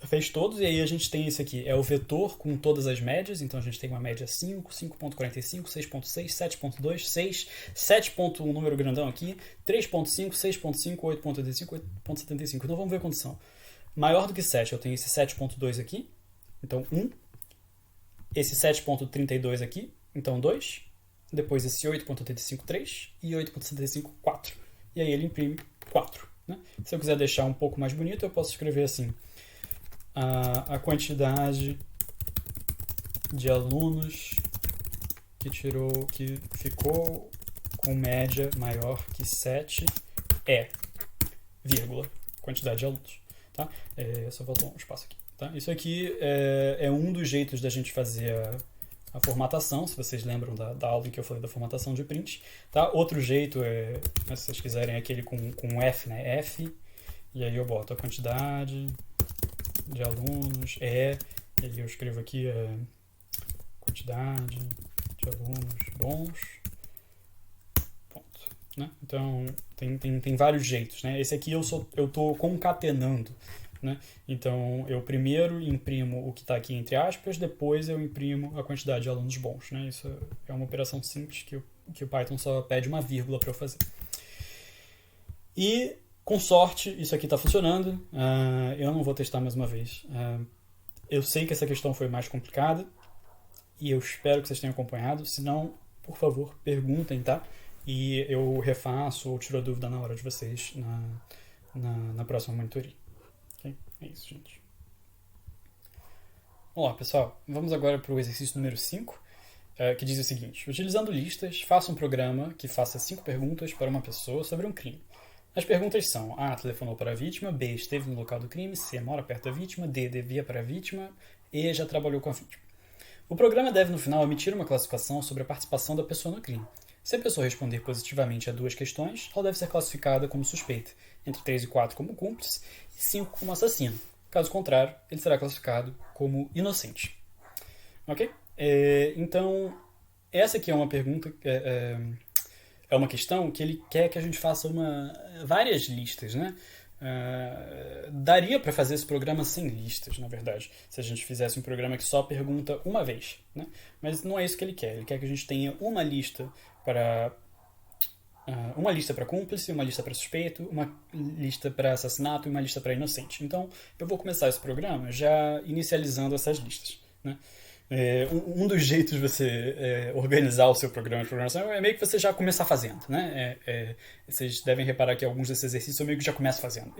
fez todos e aí a gente tem esse aqui. É o vetor com todas as médias. Então a gente tem uma média 5, 5.45, 6.6, 7.2, 6, 7.1, número grandão aqui, 3.5, 6.5, 8.85, 8.75. Então vamos ver quantos são. Maior do que 7, eu tenho esse 7.2 aqui. Então 1. Esse 7.32 aqui. Então 2. Depois esse 8.85, 3. E 8.75, 4. E aí ele imprime 4. Né? Se eu quiser deixar um pouco mais bonito, eu posso escrever assim: a quantidade de alunos que ficou com média maior que 7 é, vírgula, quantidade de alunos. Tá? Só faltou um espaço aqui. Tá? Isso aqui é um dos jeitos da gente fazer a formatação, se vocês lembram da aula em que eu falei da formatação de print. Tá? Outro jeito se vocês quiserem, é aquele com F, né? F, e aí eu boto a quantidade de alunos, e aí eu escrevo aqui quantidade de alunos bons, ponto. Né? Então, tem vários jeitos. Né? Esse aqui eu estou concatenando. Né? Então, eu primeiro imprimo o que está aqui entre aspas, depois eu imprimo a quantidade de alunos bons. Né? Isso é uma operação simples que o Python só pede uma vírgula para eu fazer. E, com sorte, isso aqui está funcionando. Eu não vou testar mais uma vez. Eu sei que essa questão foi mais complicada e eu espero que vocês tenham acompanhado. Se não, por favor, perguntem, tá? E eu refaço ou tiro a dúvida na hora de vocês na próxima monitoria. Okay? É isso, gente. Olá, pessoal. Vamos agora para o exercício número 5, que diz o seguinte: utilizando listas, faça um programa que faça 5 perguntas para uma pessoa sobre um crime. As perguntas são: A. Telefonou para a vítima. B. Esteve no local do crime. C. Mora perto da vítima. D. Devia para a vítima. E. Já trabalhou com a vítima. O programa deve, no final, emitir uma classificação sobre a participação da pessoa no crime. Se a pessoa responder positivamente a 2 questões, ela deve ser classificada como suspeita, entre 3 e 4 como cúmplice e 5 como assassino. Caso contrário, ele será classificado como inocente. Ok? Então, essa aqui é uma pergunta, é uma questão que ele quer que a gente faça várias listas, né? Daria para fazer esse programa sem listas, na verdade, se a gente fizesse um programa que só pergunta uma vez, né? Mas não é isso que ele quer. Ele quer que a gente tenha uma lista para cúmplice, uma lista para suspeito, uma lista para assassinato e uma lista para inocente. Então, eu vou começar esse programa já inicializando essas listas, né? Um dos jeitos de você organizar o seu programa de programação é meio que você já começar fazendo, né? Vocês devem reparar que alguns desses exercícios eu meio que já começo fazendo.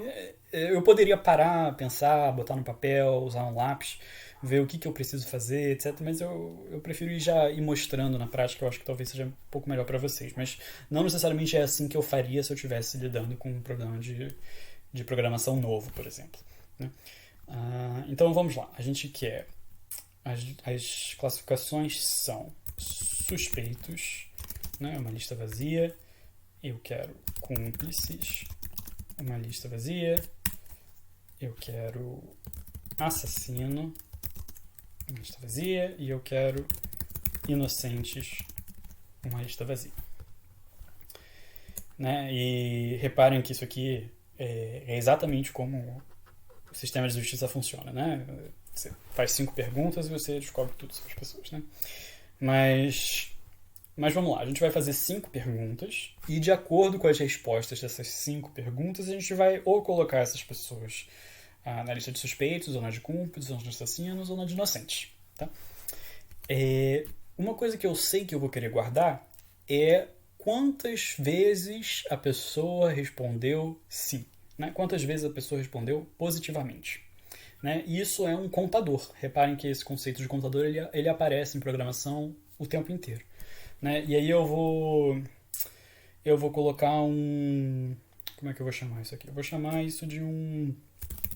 Eu poderia parar, pensar, botar no papel, usar um lápis, ver o que eu preciso fazer, etc. Mas eu prefiro já ir mostrando na prática. Eu acho que talvez seja um pouco melhor para vocês. Mas não necessariamente é assim que eu faria se eu estivesse lidando com um programa de programação novo, por exemplo, né? Então vamos lá. A gente quer... As classificações são suspeitos, né? Uma lista vazia. Eu quero cúmplices, uma lista vazia. Eu quero assassino, uma lista vazia. E eu quero inocentes, uma lista vazia. Né? E reparem que isso aqui é exatamente como o sistema de justiça funciona, né? Você faz 5 perguntas e você descobre tudo sobre as pessoas, né? Mas vamos lá, a gente vai fazer 5 perguntas e de acordo com as respostas dessas 5 perguntas, a gente vai ou colocar essas pessoas na lista de suspeitos, ou na de cúmplices, ou na de assassinos, ou na de inocentes, tá? Uma coisa que eu sei que eu vou querer guardar é quantas vezes a pessoa respondeu sim, né? Quantas vezes a pessoa respondeu positivamente. Né? E isso é um contador. Reparem que esse conceito de contador ele aparece em programação o tempo inteiro. Né? E aí eu vou colocar um... Como é que eu vou chamar isso aqui? Eu vou chamar isso de um...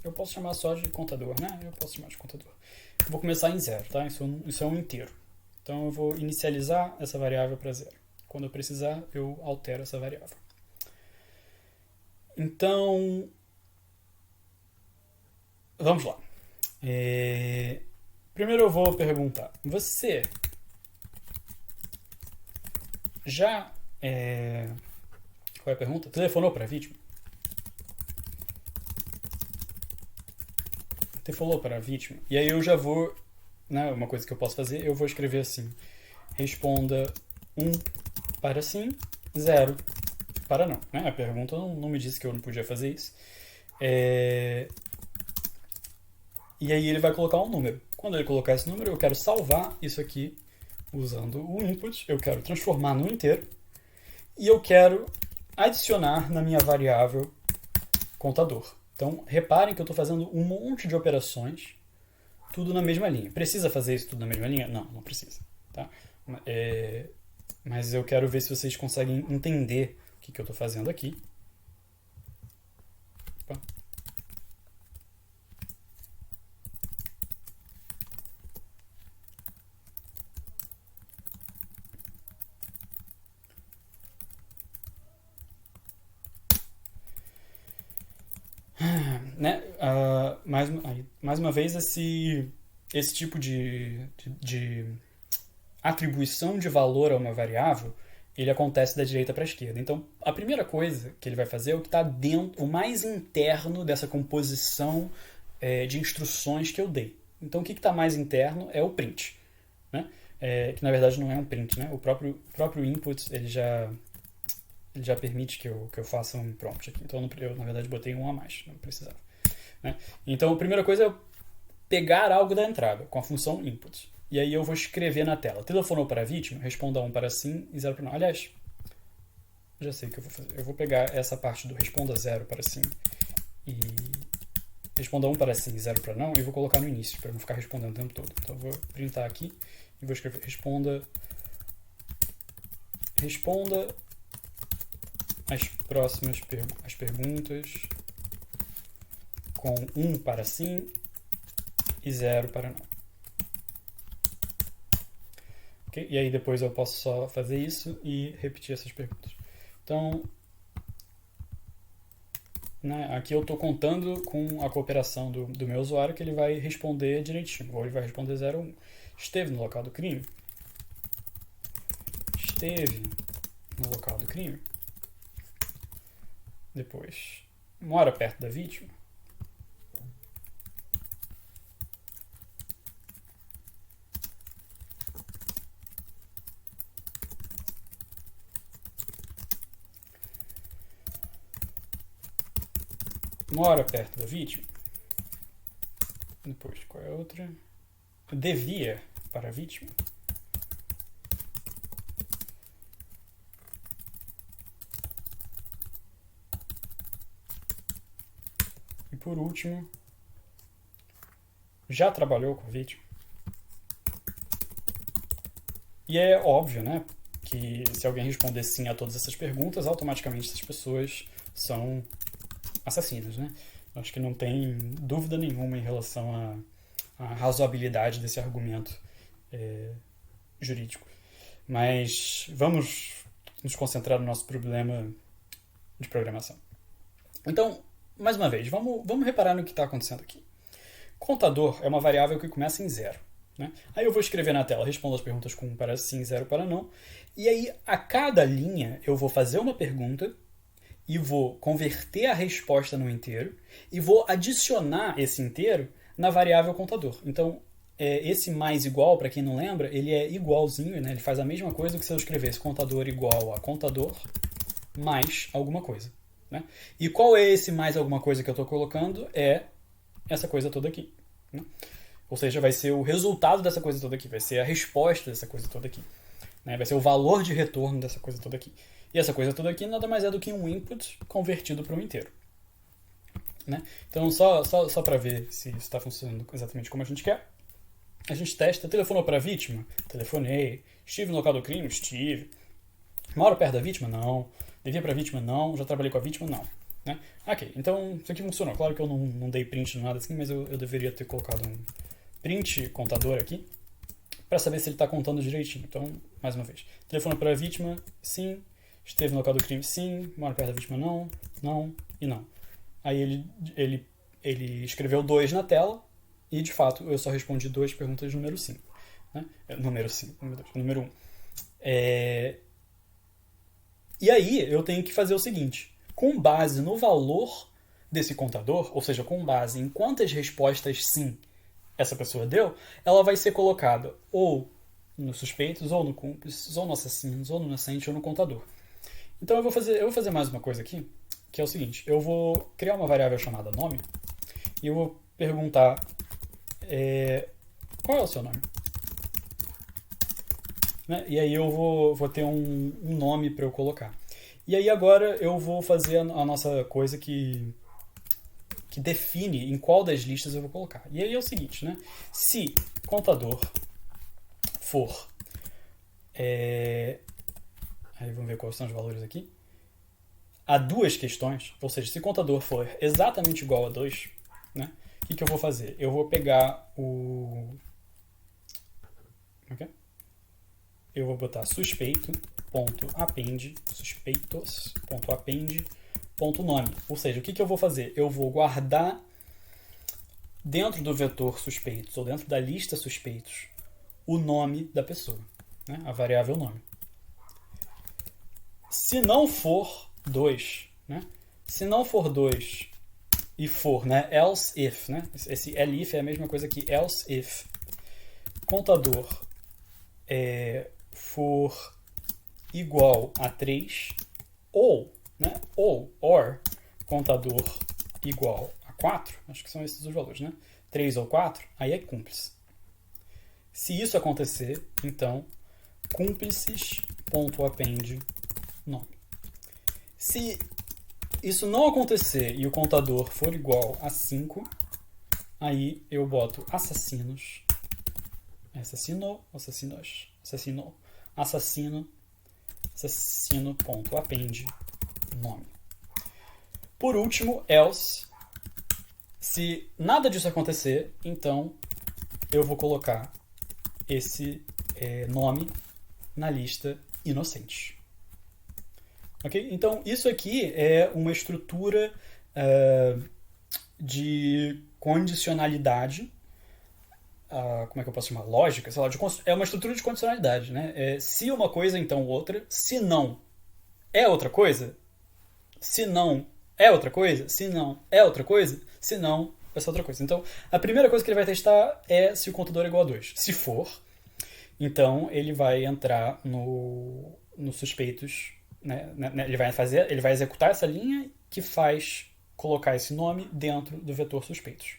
Eu posso chamar só de contador, né? Eu posso chamar de contador. Vou começar em 0, tá? Isso é um inteiro. Então eu vou inicializar essa variável para 0. Quando eu precisar, eu altero essa variável. Então, vamos lá. Primeiro eu vou perguntar, você já... Qual é a pergunta? Telefonou para a vítima? Telefonou para a vítima. E aí eu já vou... Né, uma coisa que eu posso fazer, eu vou escrever assim. Responda 1 para sim, 0 para não. Né? A pergunta não me disse que eu não podia fazer isso. E aí ele vai colocar um número. Quando ele colocar esse número, eu quero salvar isso aqui usando o input. Eu quero transformar no inteiro. E eu quero adicionar na minha variável contador. Então, reparem que eu estou fazendo um monte de operações, tudo na mesma linha. Precisa fazer isso tudo na mesma linha? Não, não precisa. Tá? Mas eu quero ver se vocês conseguem entender o que eu estou fazendo aqui. Opa. Né? Mais uma vez, esse tipo de atribuição de valor a uma variável, ele acontece da direita para a esquerda. Então, a primeira coisa que ele vai fazer é o que está dentro, o mais interno dessa composição de instruções que eu dei. Então, o que está mais interno é o print, né? Que na verdade não é um print, né? O próprio input ele já permite que eu faça um prompt aqui. Então, eu, na verdade, botei um a mais, não precisava. Né? Então, a primeira coisa é pegar algo da entrada, com a função input. E aí eu vou escrever na tela. Telefonou para a vítima, responda 1 para sim e 0 para não. Aliás, já sei o que eu vou fazer. Eu vou pegar essa parte do responda 0 para sim e responda 1 para sim e 0 para não e vou colocar no início, para não ficar respondendo o tempo todo. Então, eu vou printar aqui e vou escrever responda as perguntas com 1 para sim e 0 para não. Okay? E aí depois eu posso só fazer isso e repetir essas perguntas. Então, né, aqui eu estou contando com a cooperação do meu usuário que ele vai responder direitinho. Ou ele vai responder 0 ou 1. Esteve no local do crime? Esteve no local do crime. Depois, mora perto da vítima. Mora perto da vítima. Depois, qual é a outra? Devia para a vítima. E por último, já trabalhou com a vítima. E é óbvio, né, que se alguém responder sim a todas essas perguntas, automaticamente essas pessoas são assassinos, né? Acho que não tem dúvida nenhuma em relação à razoabilidade desse argumento jurídico. Mas vamos nos concentrar no nosso problema de programação. Então, mais uma vez, vamos reparar no que está acontecendo aqui. Contador é uma variável que começa em 0. Né? Aí eu vou escrever na tela, respondo as perguntas com 1 para sim, 0 para não. E aí, a cada linha, eu vou fazer uma pergunta e vou converter a resposta no inteiro e vou adicionar esse inteiro na variável contador. Então, esse mais igual, para quem não lembra, ele é igualzinho, né? Ele faz a mesma coisa que se eu escrevesse contador igual a contador mais alguma coisa. Né? E qual é esse mais alguma coisa que eu estou colocando? É essa coisa toda aqui. Né? Ou seja, vai ser o resultado dessa coisa toda aqui, vai ser a resposta dessa coisa toda aqui. né? Vai ser o valor de retorno dessa coisa toda aqui. E essa coisa toda aqui nada mais é do que um input convertido para um inteiro. Né? Então, só para ver se isso está funcionando exatamente como a gente quer, a gente testa. Telefonou para a vítima? Telefonei. Estive no local do crime? Estive. Moro perto da vítima? Não. Devia para a vítima? Não. Já trabalhei com a vítima? Não. Né? Ok, então isso aqui funcionou. Claro que eu não dei print nem nada assim, mas eu deveria ter colocado um print contador aqui para saber se ele está contando direitinho. Então, mais uma vez. Telefonou para a vítima? Sim. Esteve no local do crime? Sim. Mora perto da vítima? Não. Não e não. Aí ele escreveu 2 na tela e, de fato, eu só respondi 2 perguntas de número 5. Né? Número 5, número 1. E aí eu tenho que fazer o seguinte. Com base no valor desse contador, ou seja, com base em quantas respostas sim essa pessoa deu, ela vai ser colocada ou nos suspeitos, ou no cúmplices, ou no assassinos, ou no inocente, ou no contador. Então eu vou fazer mais uma coisa aqui, que é o seguinte. Eu vou criar uma variável chamada nome e eu vou perguntar qual é o seu nome? Né? E aí eu vou ter um nome para eu colocar. E aí agora eu vou fazer a nossa coisa que define em qual das listas eu vou colocar. E aí é o seguinte, né? Se contador for... aí vamos ver quais são os valores aqui. Há 2 questões, ou seja, se contador for exatamente igual a 2, né? O que eu vou fazer? Eu vou pegar o... Okay? Eu vou botar suspeito.append, suspeitos.append.nome. Ou seja, o que eu vou fazer? Eu vou guardar dentro do vetor suspeitos, ou dentro da lista suspeitos, o nome da pessoa, né? A variável nome. Se não for 2, né? Se não for 2 e for, né? Else if, né? Esse elif é a mesma coisa que else if. Contador for igual a 3 ou, né? Or contador igual a 4, acho que são esses os valores, né? 3 ou 4, aí é cúmplice. Se isso acontecer, então cúmplices.append nome. Se isso não acontecer e o contador for igual a 5, aí eu boto assassinos, assassino.append nome. Por último, else, se nada disso acontecer, então eu vou colocar esse nome na lista inocente. Ok? Então, isso aqui é uma estrutura de condicionalidade, como é que eu posso chamar? Lógica, sei lá, é uma estrutura de condicionalidade, né? Se uma coisa, então outra. Se não, é outra coisa. Se não, é outra coisa. Se não, é outra coisa. Se não, essa outra coisa. Então, a primeira coisa que ele vai testar é se o contador é igual a 2. Se for, então ele vai entrar no suspeitos, né? Ele vai executar essa linha que faz colocar esse nome dentro do vetor suspeitos.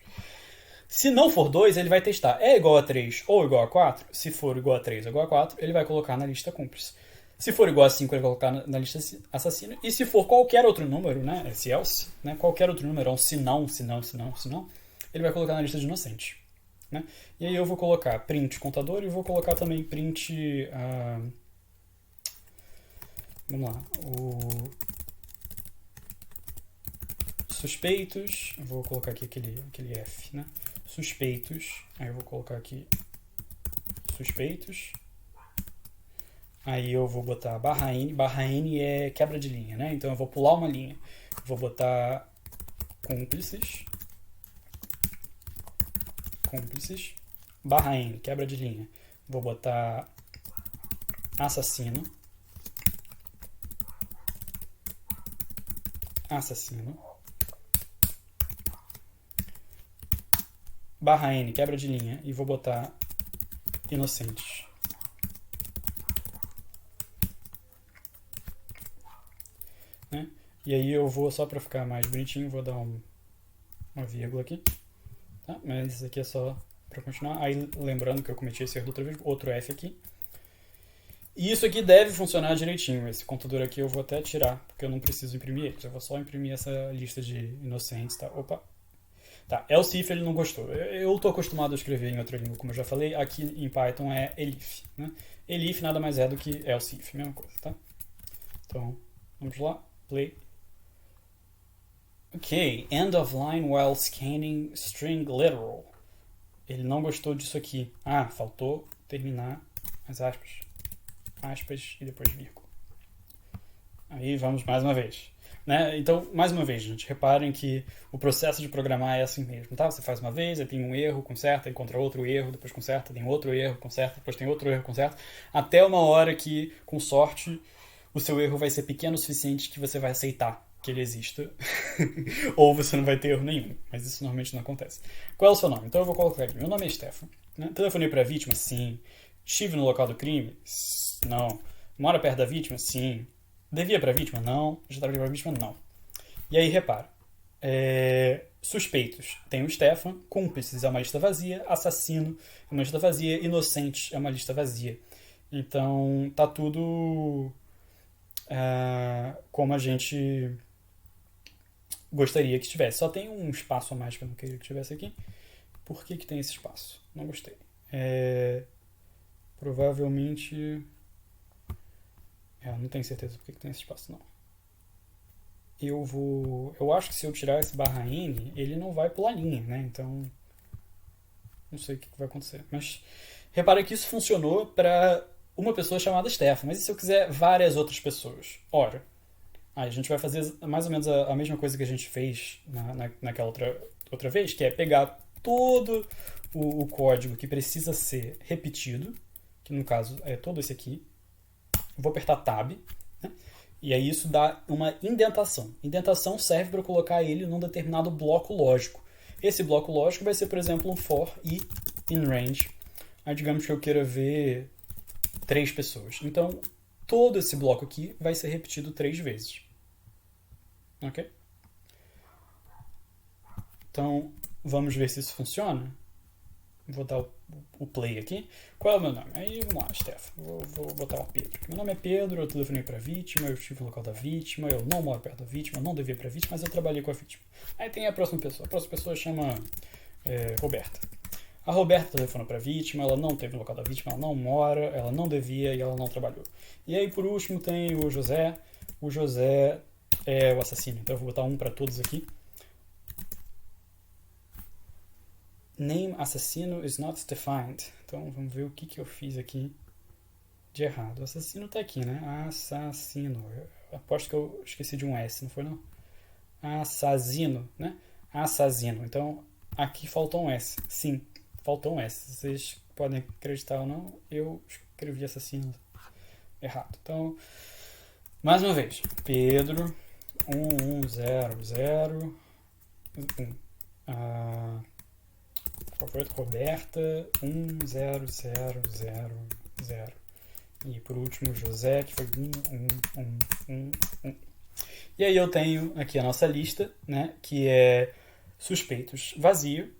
Se não for 2, ele vai testar é igual a 3 ou igual a 4. Se for igual a 3 ou igual a 4, ele vai colocar na lista cúmplice. Se for igual a 5, ele vai colocar na lista assassino. E se for qualquer outro número, né, esse else, né, qualquer outro número, um se não, ele vai colocar na lista de inocente. Né? E aí eu vou colocar print contador e vou colocar também print... vamos lá. O suspeitos. Vou colocar aqui aquele F, né? Suspeitos. Aí eu vou colocar aqui suspeitos. Aí eu vou botar barra N. Barra N é quebra de linha, né? Então eu vou pular uma linha. Vou botar cúmplices. Barra N, quebra de linha. Vou botar assassino. Barra N, quebra de linha. E vou botar inocentes. Né? E aí eu vou, só para ficar mais bonitinho, vou dar uma vírgula aqui. Tá? Mas isso aqui é só para continuar. Aí lembrando que eu cometi esse erro da outra vez, outro F aqui. E isso aqui deve funcionar direitinho. Esse contador aqui eu vou até tirar, porque eu não preciso imprimir ele. Eu vou só imprimir essa lista de inocentes, tá? Opa! Tá, else if ele não gostou. Eu estou acostumado a escrever em outra língua, como eu já falei. Aqui em Python é elif, né? Elif nada mais é do que else if, mesma coisa, tá? Então, vamos lá. Play. Ok, end of line while scanning string literal. Ele não gostou disso aqui. Ah, faltou terminar as aspas. Aspas e depois vírgula. Aí vamos mais uma vez. Né? Então, mais uma vez, gente, reparem que o processo de programar é assim mesmo, tá? Você faz uma vez, aí tem um erro, conserta, encontra outro erro, depois conserta, tem outro erro, conserta, depois tem outro erro, conserta, até uma hora que, com sorte, o seu erro vai ser pequeno o suficiente que você vai aceitar que ele exista, ou você não vai ter erro nenhum, mas isso normalmente não acontece. Qual é o seu nome? Então eu vou colocar aqui, meu nome é Stefan, né? Telefonei para a vítima? Sim. Estive no local do crime? Não. Mora perto da vítima? Sim. Devia para a vítima? Não. Já trabalhei para a vítima? Não. E aí, repara. Suspeitos. Tem o Stefan. Cúmplices é uma lista vazia. Assassino é uma lista vazia. Inocentes é uma lista vazia. Então, tá tudo como a gente gostaria que tivesse. Só tem um espaço a mais que eu não queria que tivesse aqui. Por que tem esse espaço? Não gostei. Provavelmente... não tenho certeza por que tem esse espaço, não. Eu acho que se eu tirar esse barra N, ele não vai pular linha, né? Então, não sei o que vai acontecer. Mas, repara que isso funcionou para uma pessoa chamada Stefan. Mas e se eu quiser várias outras pessoas? Ora, a gente vai fazer mais ou menos a mesma coisa que a gente fez naquela outra vez, que é pegar todo o código que precisa ser repetido, que no caso é todo esse aqui. Vou apertar Tab, né? E aí isso dá uma indentação. Indentação serve para colocar ele num determinado bloco lógico. Esse bloco lógico vai ser, por exemplo, um for e in range. Aí digamos que eu queira ver 3 pessoas. Então, todo esse bloco aqui vai ser repetido 3 vezes. Ok? Então, vamos ver se isso funciona. Vou dar o play aqui. Qual é o meu nome? Aí, vamos lá, Stefan. Vou botar o Pedro. Meu nome é Pedro, eu telefonei para a vítima, eu estive no local da vítima, eu não moro perto da vítima, eu não devia para a vítima, mas eu trabalhei com a vítima. Aí tem a próxima pessoa. A próxima pessoa chama Roberta. A Roberta telefonou para a vítima, ela não teve no local da vítima, ela não mora, ela não devia e ela não trabalhou. E aí, por último, tem o José. O José é o assassino. Então eu vou botar um para todos aqui. Name assassino is not defined. Então vamos ver o que eu fiz aqui de errado. O assassino tá aqui, né? Assassino. Eu aposto que eu esqueci de um S, não foi não? Assassino, né? Assassino. Então aqui faltou um S. Sim, faltou um S. Vocês podem acreditar ou não, eu escrevi assassino errado. Então, mais uma vez. Pedro 1100 Por favor, Roberta 10000. E por último, José, que foi 1111. E aí eu tenho aqui a nossa lista, né, que é suspeitos vazio,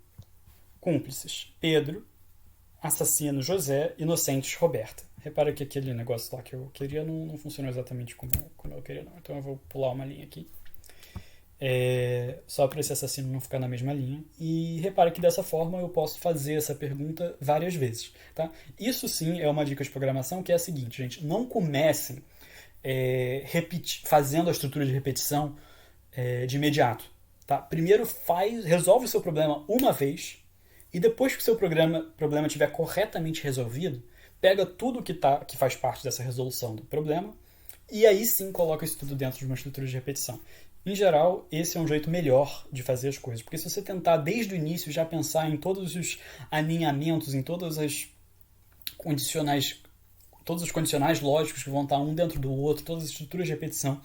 cúmplices Pedro, assassino José, inocentes Roberta. Repara que aquele negócio lá que eu queria não funcionou exatamente como eu queria, não. Então eu vou pular uma linha aqui. Só para esse assassino não ficar na mesma linha. E repara que dessa forma eu posso fazer essa pergunta várias vezes. Tá? Isso sim é uma dica de programação, que é a seguinte, gente. Não comecem fazendo a estrutura de repetição de imediato. Tá? Primeiro resolve o seu problema uma vez, e depois que o seu problema estiver corretamente resolvido, pega tudo que faz parte dessa resolução do problema, e aí sim coloca isso tudo dentro de uma estrutura de repetição. Em geral, esse é um jeito melhor de fazer as coisas, porque se você tentar desde o início já pensar em todos os alinhamentos, em todos os condicionais lógicos que vão estar um dentro do outro, todas as estruturas de repetição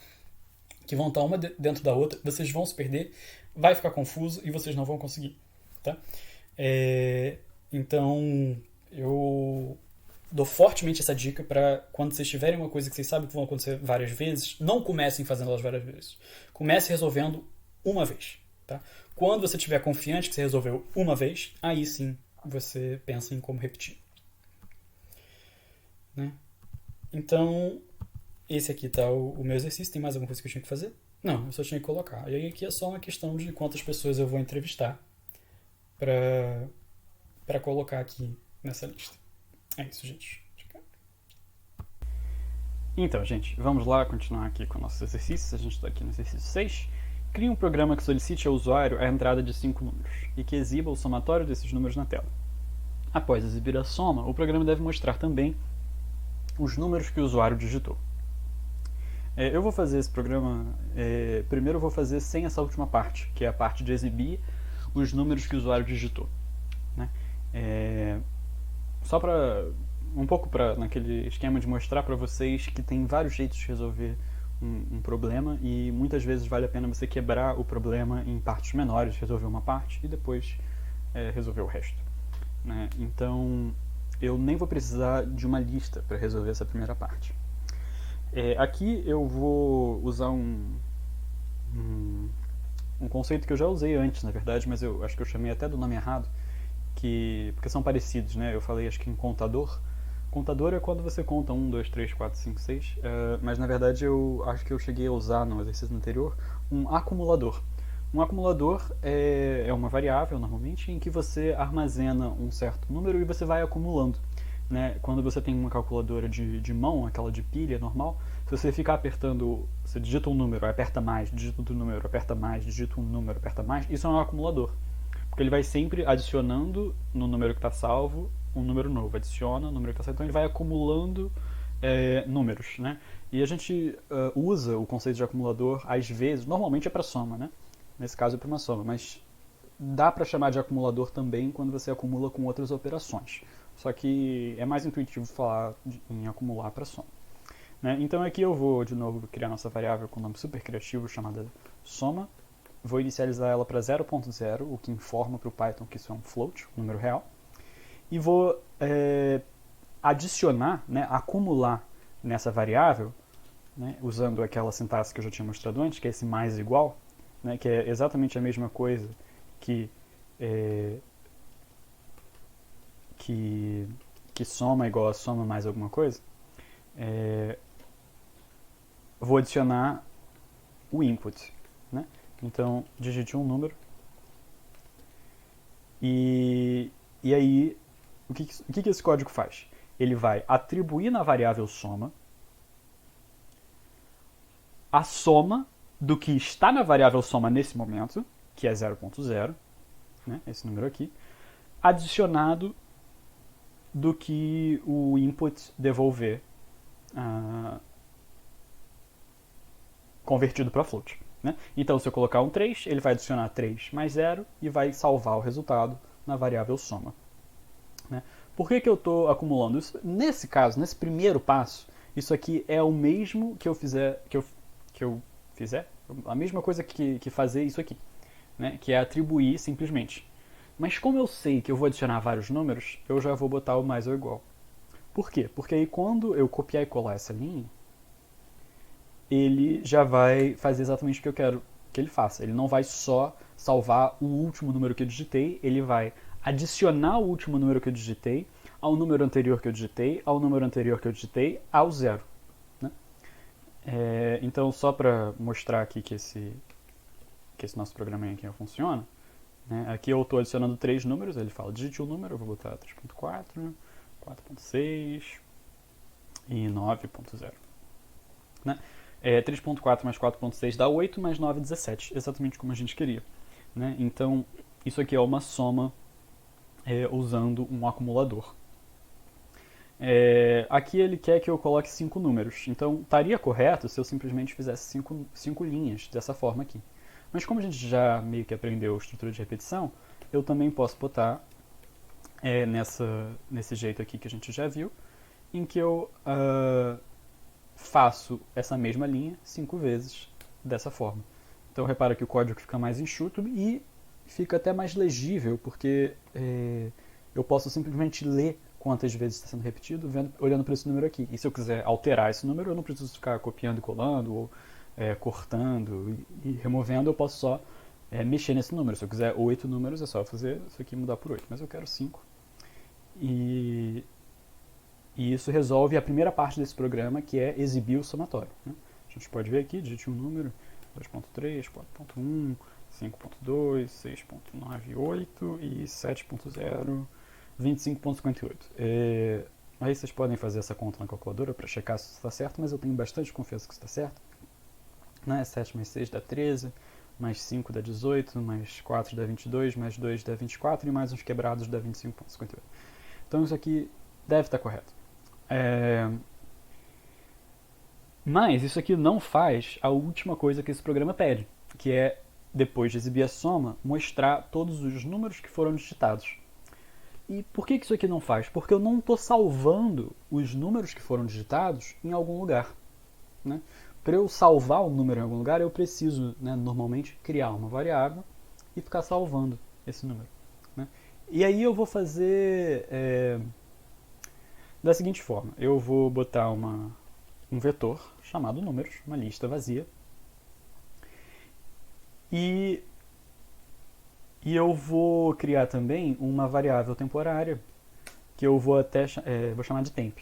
que vão estar uma dentro da outra, vocês vão se perder, vai ficar confuso e vocês não vão conseguir. Tá? Então, eu dou fortemente essa dica para quando vocês tiverem uma coisa que vocês sabem que vão acontecer várias vezes, não comecem fazendo elas várias vezes. Comece resolvendo uma vez. Tá? Quando você estiver confiante que você resolveu uma vez, aí sim você pensa em como repetir. Né? Então, esse aqui tá o meu exercício. Tem mais alguma coisa que eu tinha que fazer? Não, eu só tinha que colocar. E aí aqui é só uma questão de quantas pessoas eu vou entrevistar para colocar aqui nessa lista. É isso, gente. Então, gente, vamos lá continuar aqui com nossos exercícios. A gente está aqui no exercício 6. Crie um programa que solicite ao usuário a entrada de 5 números e que exiba o somatório desses números na tela. Após exibir a soma, o programa deve mostrar também os números que o usuário digitou. Eu vou fazer esse programa, primeiro eu vou fazer sem essa última parte, que é a parte de exibir os números que o usuário digitou. Né? Só para um pouco naquele esquema de mostrar para vocês que tem vários jeitos de resolver um problema e muitas vezes vale a pena você quebrar o problema em partes menores, resolver uma parte e depois resolver o resto. Né? Então, eu nem vou precisar de uma lista para resolver essa primeira parte. Aqui eu vou usar um conceito que eu já usei antes, na verdade, mas eu acho que eu chamei até do nome errado, porque são parecidos, né? Eu falei, acho que em contador. Contador é quando você conta 1, 2, 3, 4, 5, 6, mas na verdade eu acho que eu cheguei a usar no exercício anterior um acumulador. Um acumulador é uma variável, normalmente, em que você armazena um certo número e você vai acumulando. Né? Quando você tem uma calculadora de mão, aquela de pilha normal, se você ficar apertando, você digita um número, aperta mais, digita outro número, aperta mais, digita um número, aperta mais, isso é um acumulador. Porque ele vai sempre adicionando no número que está salvo um número novo, adiciona o número que está salvo, então ele vai acumulando números. Né? E a gente usa o conceito de acumulador, às vezes, normalmente é para soma, né? Nesse caso é para uma soma, mas dá para chamar de acumulador também quando você acumula com outras operações. Só que é mais intuitivo falar em acumular para soma. Né? Então aqui eu vou, de novo, criar nossa variável com um nome super criativo chamada soma. Vou inicializar ela para 0.0, o que informa para o Python que isso é um float, um número real. E vou adicionar, né, acumular nessa variável, né, usando aquela sintaxe que eu já tinha mostrado antes, que é esse mais igual, né, que é exatamente a mesma coisa que soma igual a soma mais alguma coisa. Vou adicionar o input. Né? Então, digite um número. E aí, o que esse código faz? Ele vai atribuir na variável soma a soma do que está na variável soma nesse momento, que é 0.0, né? Esse número aqui, adicionado do que o input devolver convertido para float. Né? Então, se eu colocar um 3, ele vai adicionar 3 mais 0 e vai salvar o resultado na variável soma. Né? Por que eu estou acumulando isso? Nesse caso, nesse primeiro passo, isso aqui é o mesmo que eu fizer, a mesma coisa que fazer isso aqui, né? Que é atribuir simplesmente. Mas como eu sei que eu vou adicionar vários números, eu já vou botar o mais ou igual. Por quê? Porque aí quando eu copiar e colar essa linha, ele já vai fazer exatamente o que eu quero que ele faça. Ele não vai só salvar o último número que eu digitei, ele vai adicionar o último número que eu digitei ao número anterior que eu digitei, ao número anterior que eu digitei, ao zero. Né? Então, só para mostrar aqui que esse nosso programinha aqui funciona, né? Aqui eu estou adicionando 3 números, ele fala digite um número, eu vou botar 3.4, 4.6 e 9.0. Né? 3.4 mais 4.6 dá 8, mais 9, 17, exatamente como a gente queria. Né? Então, isso aqui é uma soma usando um acumulador. Aqui ele quer que eu coloque 5 números, então estaria correto se eu simplesmente fizesse 5 linhas dessa forma aqui. Mas como a gente já meio que aprendeu a estrutura de repetição, eu também posso botar nesse jeito aqui que a gente já viu, em que eu faço essa mesma linha 5 vezes dessa forma. Então repara que o código fica mais enxuto e fica até mais legível, porque eu posso simplesmente ler quantas vezes está sendo repetido, olhando para esse número aqui. E se eu quiser alterar esse número, eu não preciso ficar copiando e colando, ou cortando e removendo, eu posso só mexer nesse número. Se eu quiser 8 números, é só fazer isso aqui mudar por 8, mas eu quero 5. E E isso resolve a primeira parte desse programa, que é exibir o somatório, né? A gente pode ver aqui, digite um número, 2.3, 4.1, 5.2, 6.98 e 7.0, 25.58. Aí vocês podem fazer essa conta na calculadora para checar se está certo, mas eu tenho bastante confiança que está certo. Né? 7 mais 6 dá 13, mais 5 dá 18, mais 4 dá 22, mais 2 dá 24 e mais uns quebrados dá 25.58. Então isso aqui deve estar correto. Mas isso aqui não faz a última coisa que esse programa pede, que é, depois de exibir a soma, mostrar todos os números que foram digitados. E por que isso aqui não faz? Porque eu não estou salvando os números que foram digitados em algum lugar, né? Para eu salvar o número em algum lugar, eu preciso, né, normalmente, criar uma variável e ficar salvando esse número, né? E aí eu vou fazer da seguinte forma. Eu vou botar um vetor chamado números, uma lista vazia. E eu vou criar também uma variável temporária que eu vou vou chamar de temp,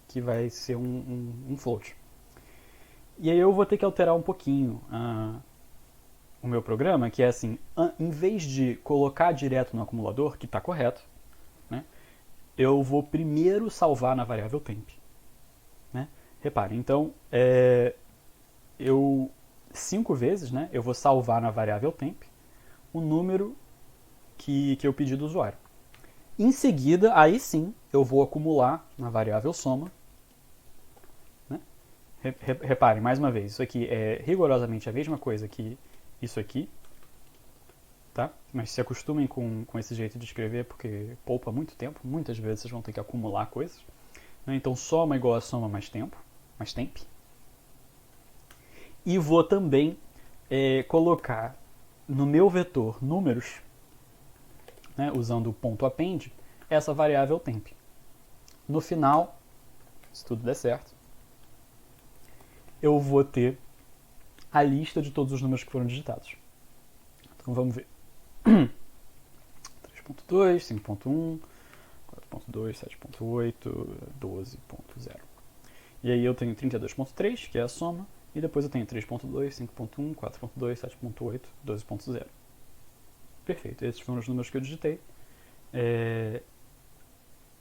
que vai ser um float. E aí eu vou ter que alterar um pouquinho o meu programa, que é assim, em vez de colocar direto no acumulador, que está correto, né, eu vou primeiro salvar na variável temp, né? Repare, então, 5 vezes, né, eu vou salvar na variável temp o número que eu pedi do usuário. Em seguida, aí sim, eu vou acumular na variável soma, né? Reparem, mais uma vez, isso aqui é rigorosamente a mesma coisa que isso aqui, tá? Mas se acostumem com esse jeito de escrever, porque poupa muito tempo, muitas vezes vocês vão ter que acumular coisas, né? Então, soma igual a soma mais tempo, mais temp. E vou também colocar no meu vetor números, né, usando o ponto append, essa variável temp. No final, se tudo der certo, eu vou ter a lista de todos os números que foram digitados. Então vamos ver. 3.2, 5.1, 4.2, 7.8, 12.0. E aí eu tenho 32.3, que é a soma, e depois eu tenho 3.2, 5.1, 4.2, 7.8, 12.0. Perfeito, esses foram os números que eu digitei.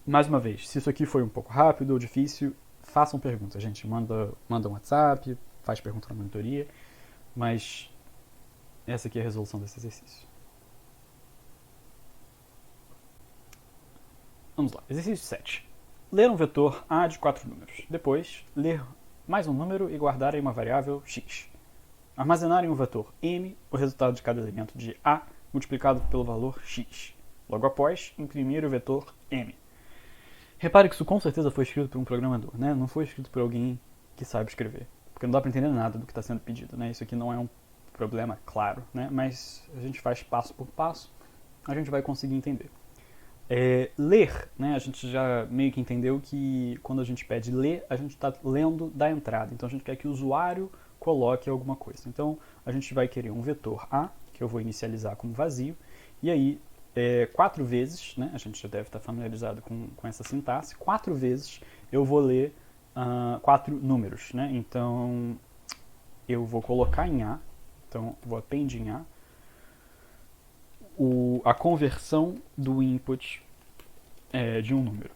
Mais uma vez, se isso aqui foi um pouco rápido ou difícil, façam perguntas, gente. Manda um WhatsApp, faz pergunta na monitoria, mas essa aqui é a resolução desse exercício. Vamos lá, exercício 7. Ler um vetor A de 4 números. Depois, ler mais um número e guardar em uma variável x. Armazenar em um vetor m o resultado de cada elemento de A multiplicado pelo valor x. Logo após, imprimir o vetor m. Repare que isso com certeza foi escrito por um programador, né? Não foi escrito por alguém que sabe escrever. Porque não dá para entender nada do que está sendo pedido, né? Isso aqui não é um problema claro, né? Mas a gente faz passo por passo, a gente vai conseguir entender. Ler, né? A gente já meio que entendeu que quando a gente pede ler, a gente está lendo da entrada. Então a gente quer que o usuário coloque alguma coisa. Então a gente vai querer um vetor A, que eu vou inicializar como vazio, e aí 4 vezes, né? A gente já deve estar familiarizado com essa sintaxe, 4 vezes eu vou ler 4 números, né? Então eu vou colocar em A, então vou append em A, a conversão do input de um número.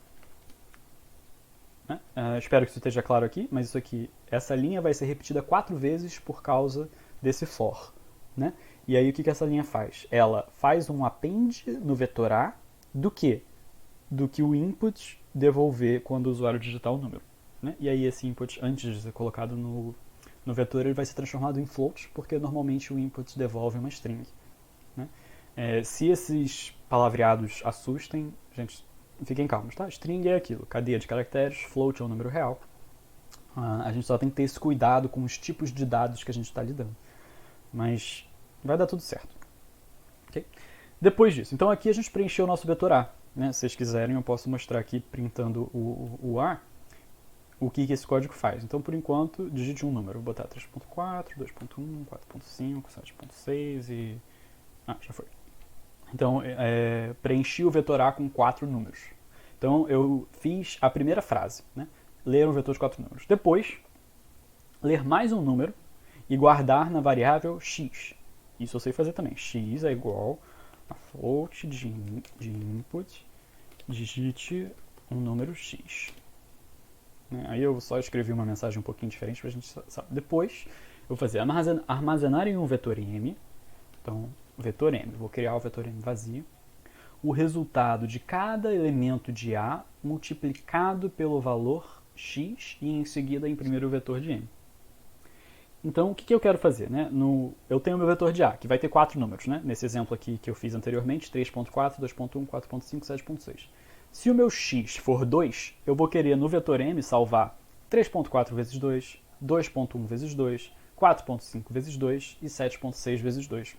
Né? Espero que isso esteja claro aqui, mas isso aqui, essa linha vai ser repetida 4 vezes por causa desse for. Né? E aí o que essa linha faz? Ela faz um append no vetor A do quê? Do que o input devolver quando o usuário digitar o número. Né? E aí esse input, antes de ser colocado no vetor, ele vai ser transformado em float, porque normalmente o input devolve uma string. Né? Se esses palavreados assustem, gente, fiquem calmos, tá? String é aquilo, cadeia de caracteres, float é um número real. A gente só tem que ter esse cuidado com os tipos de dados que a gente está lidando. Mas vai dar tudo certo. Okay? Depois disso, então aqui a gente preencheu o nosso vetor A. Né? Se vocês quiserem, eu posso mostrar aqui, printando o A, o que esse código faz. Então, por enquanto, digite um número. Vou botar 3.4, 2.1, 4.5, 7.6 e... já foi. Então, preenchi o vetor A com 4 números. Então, eu fiz a primeira frase, né? Ler um vetor de 4 números. Depois, ler mais um número e guardar na variável x. Isso eu sei fazer também. X é igual a float de input, digite um número x. Aí eu só escrevi uma mensagem um pouquinho diferente para a gente saber. Depois, eu vou fazer armazenar em um vetor m. Então, vetor m. Vou criar o vetor m vazio. O resultado de cada elemento de A multiplicado pelo valor x e em seguida imprimir o vetor de m. Então, o que eu quero fazer? Né? Eu tenho o meu vetor de A, que vai ter 4 números. Né? Nesse exemplo aqui que eu fiz anteriormente, 3.4, 2.1, 4.5, 7.6. Se o meu x for 2, eu vou querer no vetor m salvar 3.4 vezes 2, 2.1 vezes 2, 4.5 vezes 2 e 7.6 vezes 2.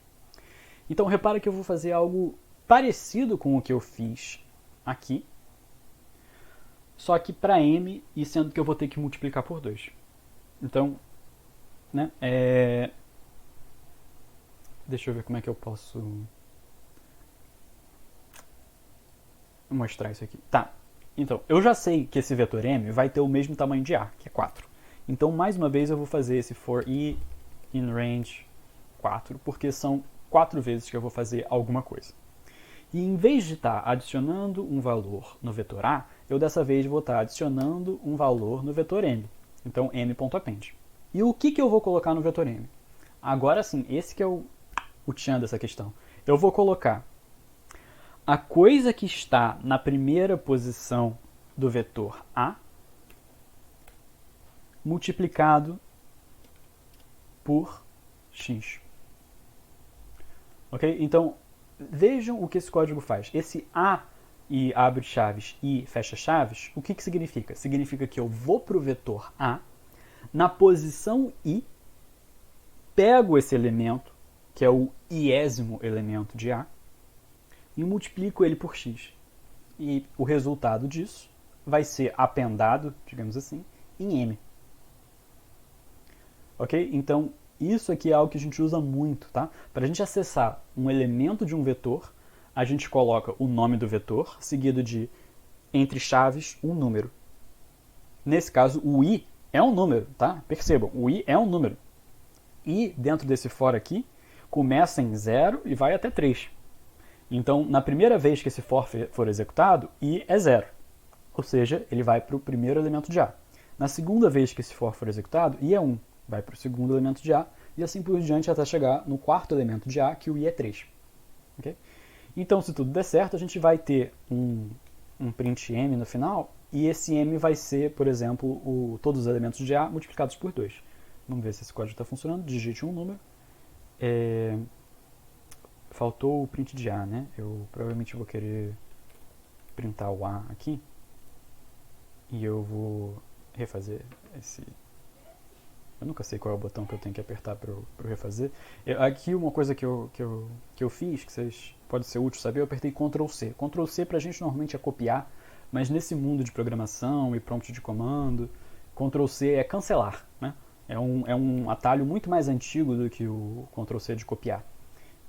Então, repara que eu vou fazer algo parecido com o que eu fiz aqui, só que para m, e sendo que eu vou ter que multiplicar por 2. Então, né, deixa eu ver como é que eu posso mostrar isso aqui. Tá, então, eu já sei que esse vetor m vai ter o mesmo tamanho de A, que é 4. Então, mais uma vez, eu vou fazer esse for i in range 4, porque são 4 vezes que eu vou fazer alguma coisa. E em vez de estar adicionando um valor no vetor A, eu dessa vez vou estar adicionando um valor no vetor m. Então, m.append. E o que eu vou colocar no vetor m? Agora sim, esse que é o tchan dessa questão. Eu vou colocar a coisa que está na primeira posição do vetor A multiplicado por x. Ok? Então, vejam o que esse código faz. Esse A e abre chaves e fecha chaves, o que significa? Significa que eu vou para o vetor A, na posição i, pego esse elemento, que é o iésimo elemento de A, e multiplico ele por x. E o resultado disso vai ser apendado, digamos assim, em m. Ok? Então, isso aqui é algo que a gente usa muito, tá? Para a gente acessar um elemento de um vetor, a gente coloca o nome do vetor, seguido de, entre chaves, um número. Nesse caso, o i é um número, tá? Percebam, o i é um número. I, dentro desse for aqui, começa em 0 e vai até 3. Então, na primeira vez que esse for for executado, i é 0. Ou seja, ele vai para o primeiro elemento de A. Na segunda vez que esse for for executado, i é 1. Vai para o segundo elemento de A, e assim por diante até chegar no quarto elemento de A, que o i é 3. Okay? Então, se tudo der certo, a gente vai ter um print m no final, e esse m vai ser, por exemplo, todos os elementos de A multiplicados por 2. Vamos ver se esse código está funcionando. Digite um número. Faltou o print de A, né? Eu provavelmente vou querer printar o A aqui, e eu vou refazer esse... Eu nunca sei qual é o botão que eu tenho que apertar para eu refazer. Aqui uma coisa que eu fiz, que vocês pode ser útil saber, eu apertei Ctrl C. Ctrl C para a gente normalmente é copiar, mas nesse mundo de programação e prompt de comando, Ctrl C é cancelar, né? É um atalho muito mais antigo do que o Ctrl C de copiar.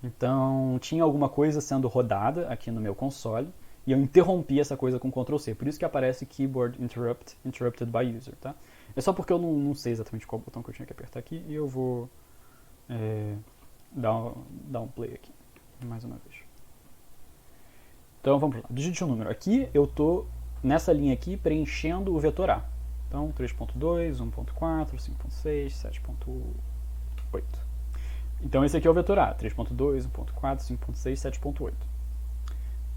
Então, tinha alguma coisa sendo rodada aqui no meu console, e eu interrompi essa coisa com Ctrl C. Por isso que aparece Keyboard Interrupted by User, tá? É só porque eu não sei exatamente qual botão que eu tinha que apertar aqui, e eu vou dar um play aqui, mais uma vez. Então, vamos lá. Digite um número. Aqui, eu estou, nessa linha aqui, preenchendo o vetor A. Então, 3.2, 1.4, 5.6, 7.8. Então, esse aqui é o vetor A. 3.2, 1.4, 5.6, 7.8.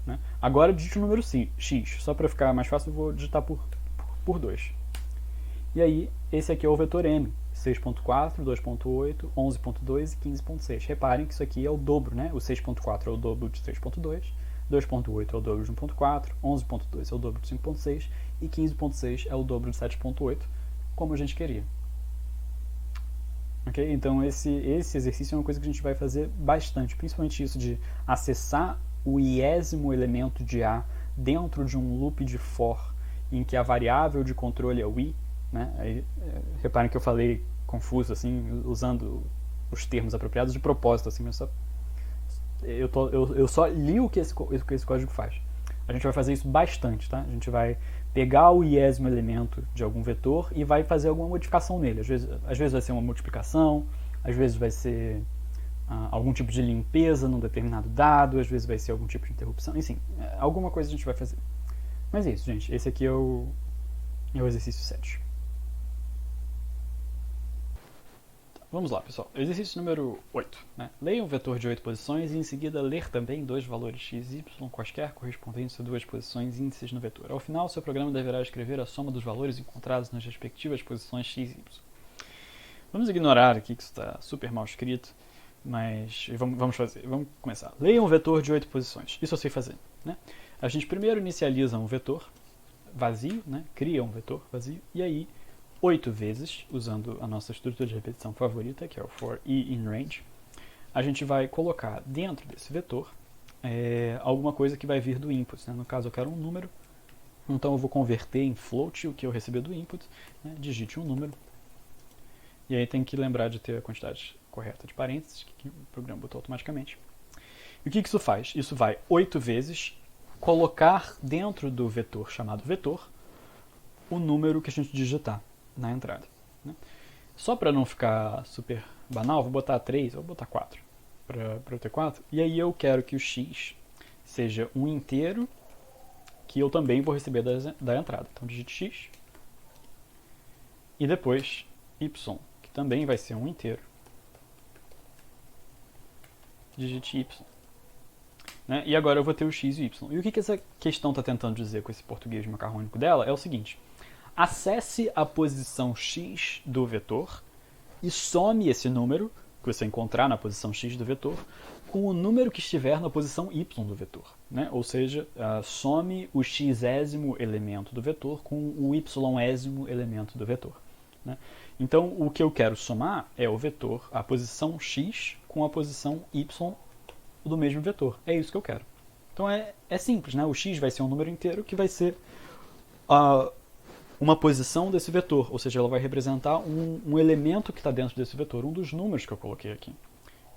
Né? Agora, digite o número x. Só para ficar mais fácil, eu vou digitar por 2. E aí, esse aqui é o vetor m. 6.4, 2.8, 11.2 e 15.6. Reparem que isso aqui é o dobro, né? O 6.4 é o dobro de 3.2, 2.8 é o dobro de 1.4, 11.2 é o dobro de 5.6 e 15.6 é o dobro de 7.8, como a gente queria. Okay? Então, esse exercício é uma coisa que a gente vai fazer bastante, principalmente isso de acessar o iésimo elemento de A dentro de um loop de for, em que a variável de controle é o i, né? Aí, reparem que eu falei confuso, assim, usando os termos apropriados de propósito, assim, eu só li o que esse código faz. A gente vai fazer isso bastante, tá? A gente vai pegar o iésimo elemento de algum vetor e vai fazer alguma modificação nele. Às vezes vai ser uma multiplicação, às vezes vai ser algum tipo de limpeza num determinado dado, às vezes vai ser algum tipo de interrupção, enfim, alguma coisa a gente vai fazer. Mas é isso, gente. Esse aqui é o exercício 7. Vamos lá, pessoal. Exercício número 8. Né? Leia um vetor de 8 posições e em seguida ler também dois valores x e y quaisquer correspondentes a duas posições índices no vetor. Ao final, seu programa deverá escrever a soma dos valores encontrados nas respectivas posições x e y. Vamos ignorar aqui que isso está super mal escrito, mas vamos começar. Leia um vetor de 8 posições. Isso eu sei fazer. Né? A gente primeiro inicializa um vetor vazio, né? Cria um vetor vazio, e aí 8 vezes, usando a nossa estrutura de repetição favorita, que é o for i in range, a gente vai colocar dentro desse vetor alguma coisa que vai vir do input. Né? No caso, eu quero um número, então eu vou converter em float o que eu receber do input, né? Digite um número, e aí tem que lembrar de ter a quantidade correta de parênteses, que o programa botou automaticamente. E o que isso faz? Isso vai 8 vezes colocar dentro do vetor chamado vetor o número que a gente digitar na entrada. Né? Só para não ficar super banal, vou botar 3, vou botar 4 para eu ter 4. E aí eu quero que o x seja um inteiro que eu também vou receber da entrada. Então digite x e depois y, que também vai ser um inteiro. Digite y. Né? E agora eu vou ter o x e o y. E o que essa questão está tentando dizer com esse português macarrônico dela é o seguinte: acesse a posição x do vetor e some esse número que você encontrar na posição x do vetor com o número que estiver na posição y do vetor. Né? Ou seja, some o xésimo elemento do vetor com o yésimo elemento do vetor. Né? Então, o que eu quero somar é o vetor, a posição x com a posição y do mesmo vetor. É isso que eu quero. Então, é simples. Né? O x vai ser um número inteiro que vai ser uma posição desse vetor, ou seja, ela vai representar um elemento que está dentro desse vetor, um dos números que eu coloquei aqui.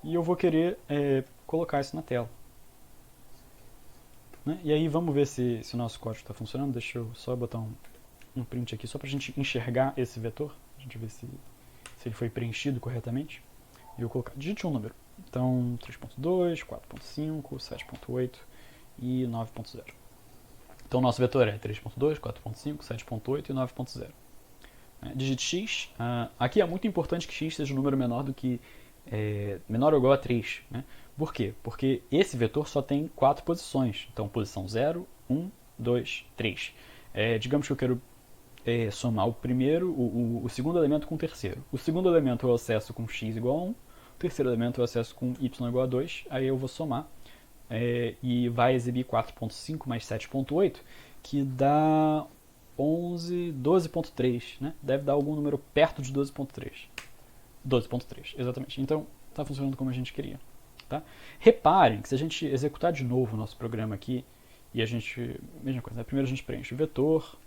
E eu vou querer colocar isso na tela. Né? E aí vamos ver se o nosso código está funcionando. Deixa eu só botar um print aqui, só para a gente enxergar esse vetor, a gente ver se ele foi preenchido corretamente. E eu vou colocar, digite um número. Então, 3.2, 4.5, 7.8 e 9.0. Então, o nosso vetor é 3.2, 4.5, 7.8 e 9.0. Digite x. Aqui é muito importante que x seja um número menor do que menor ou igual a 3. Né? Por quê? Porque esse vetor só tem 4 posições. Então, posição 0, 1, 2, 3. Digamos que eu quero somar o segundo elemento com o terceiro. O segundo elemento eu acesso com x igual a 1. O terceiro elemento eu acesso com y igual a 2. Aí eu vou somar. E vai exibir 4.5 mais 7.8, que dá 12.3, né? Deve dar algum número perto de 12.3. 12.3, exatamente. Então, está funcionando como a gente queria. Tá? Reparem que se a gente executar de novo o nosso programa aqui, e a gente, mesma coisa, né? Primeiro a gente preenche o vetor,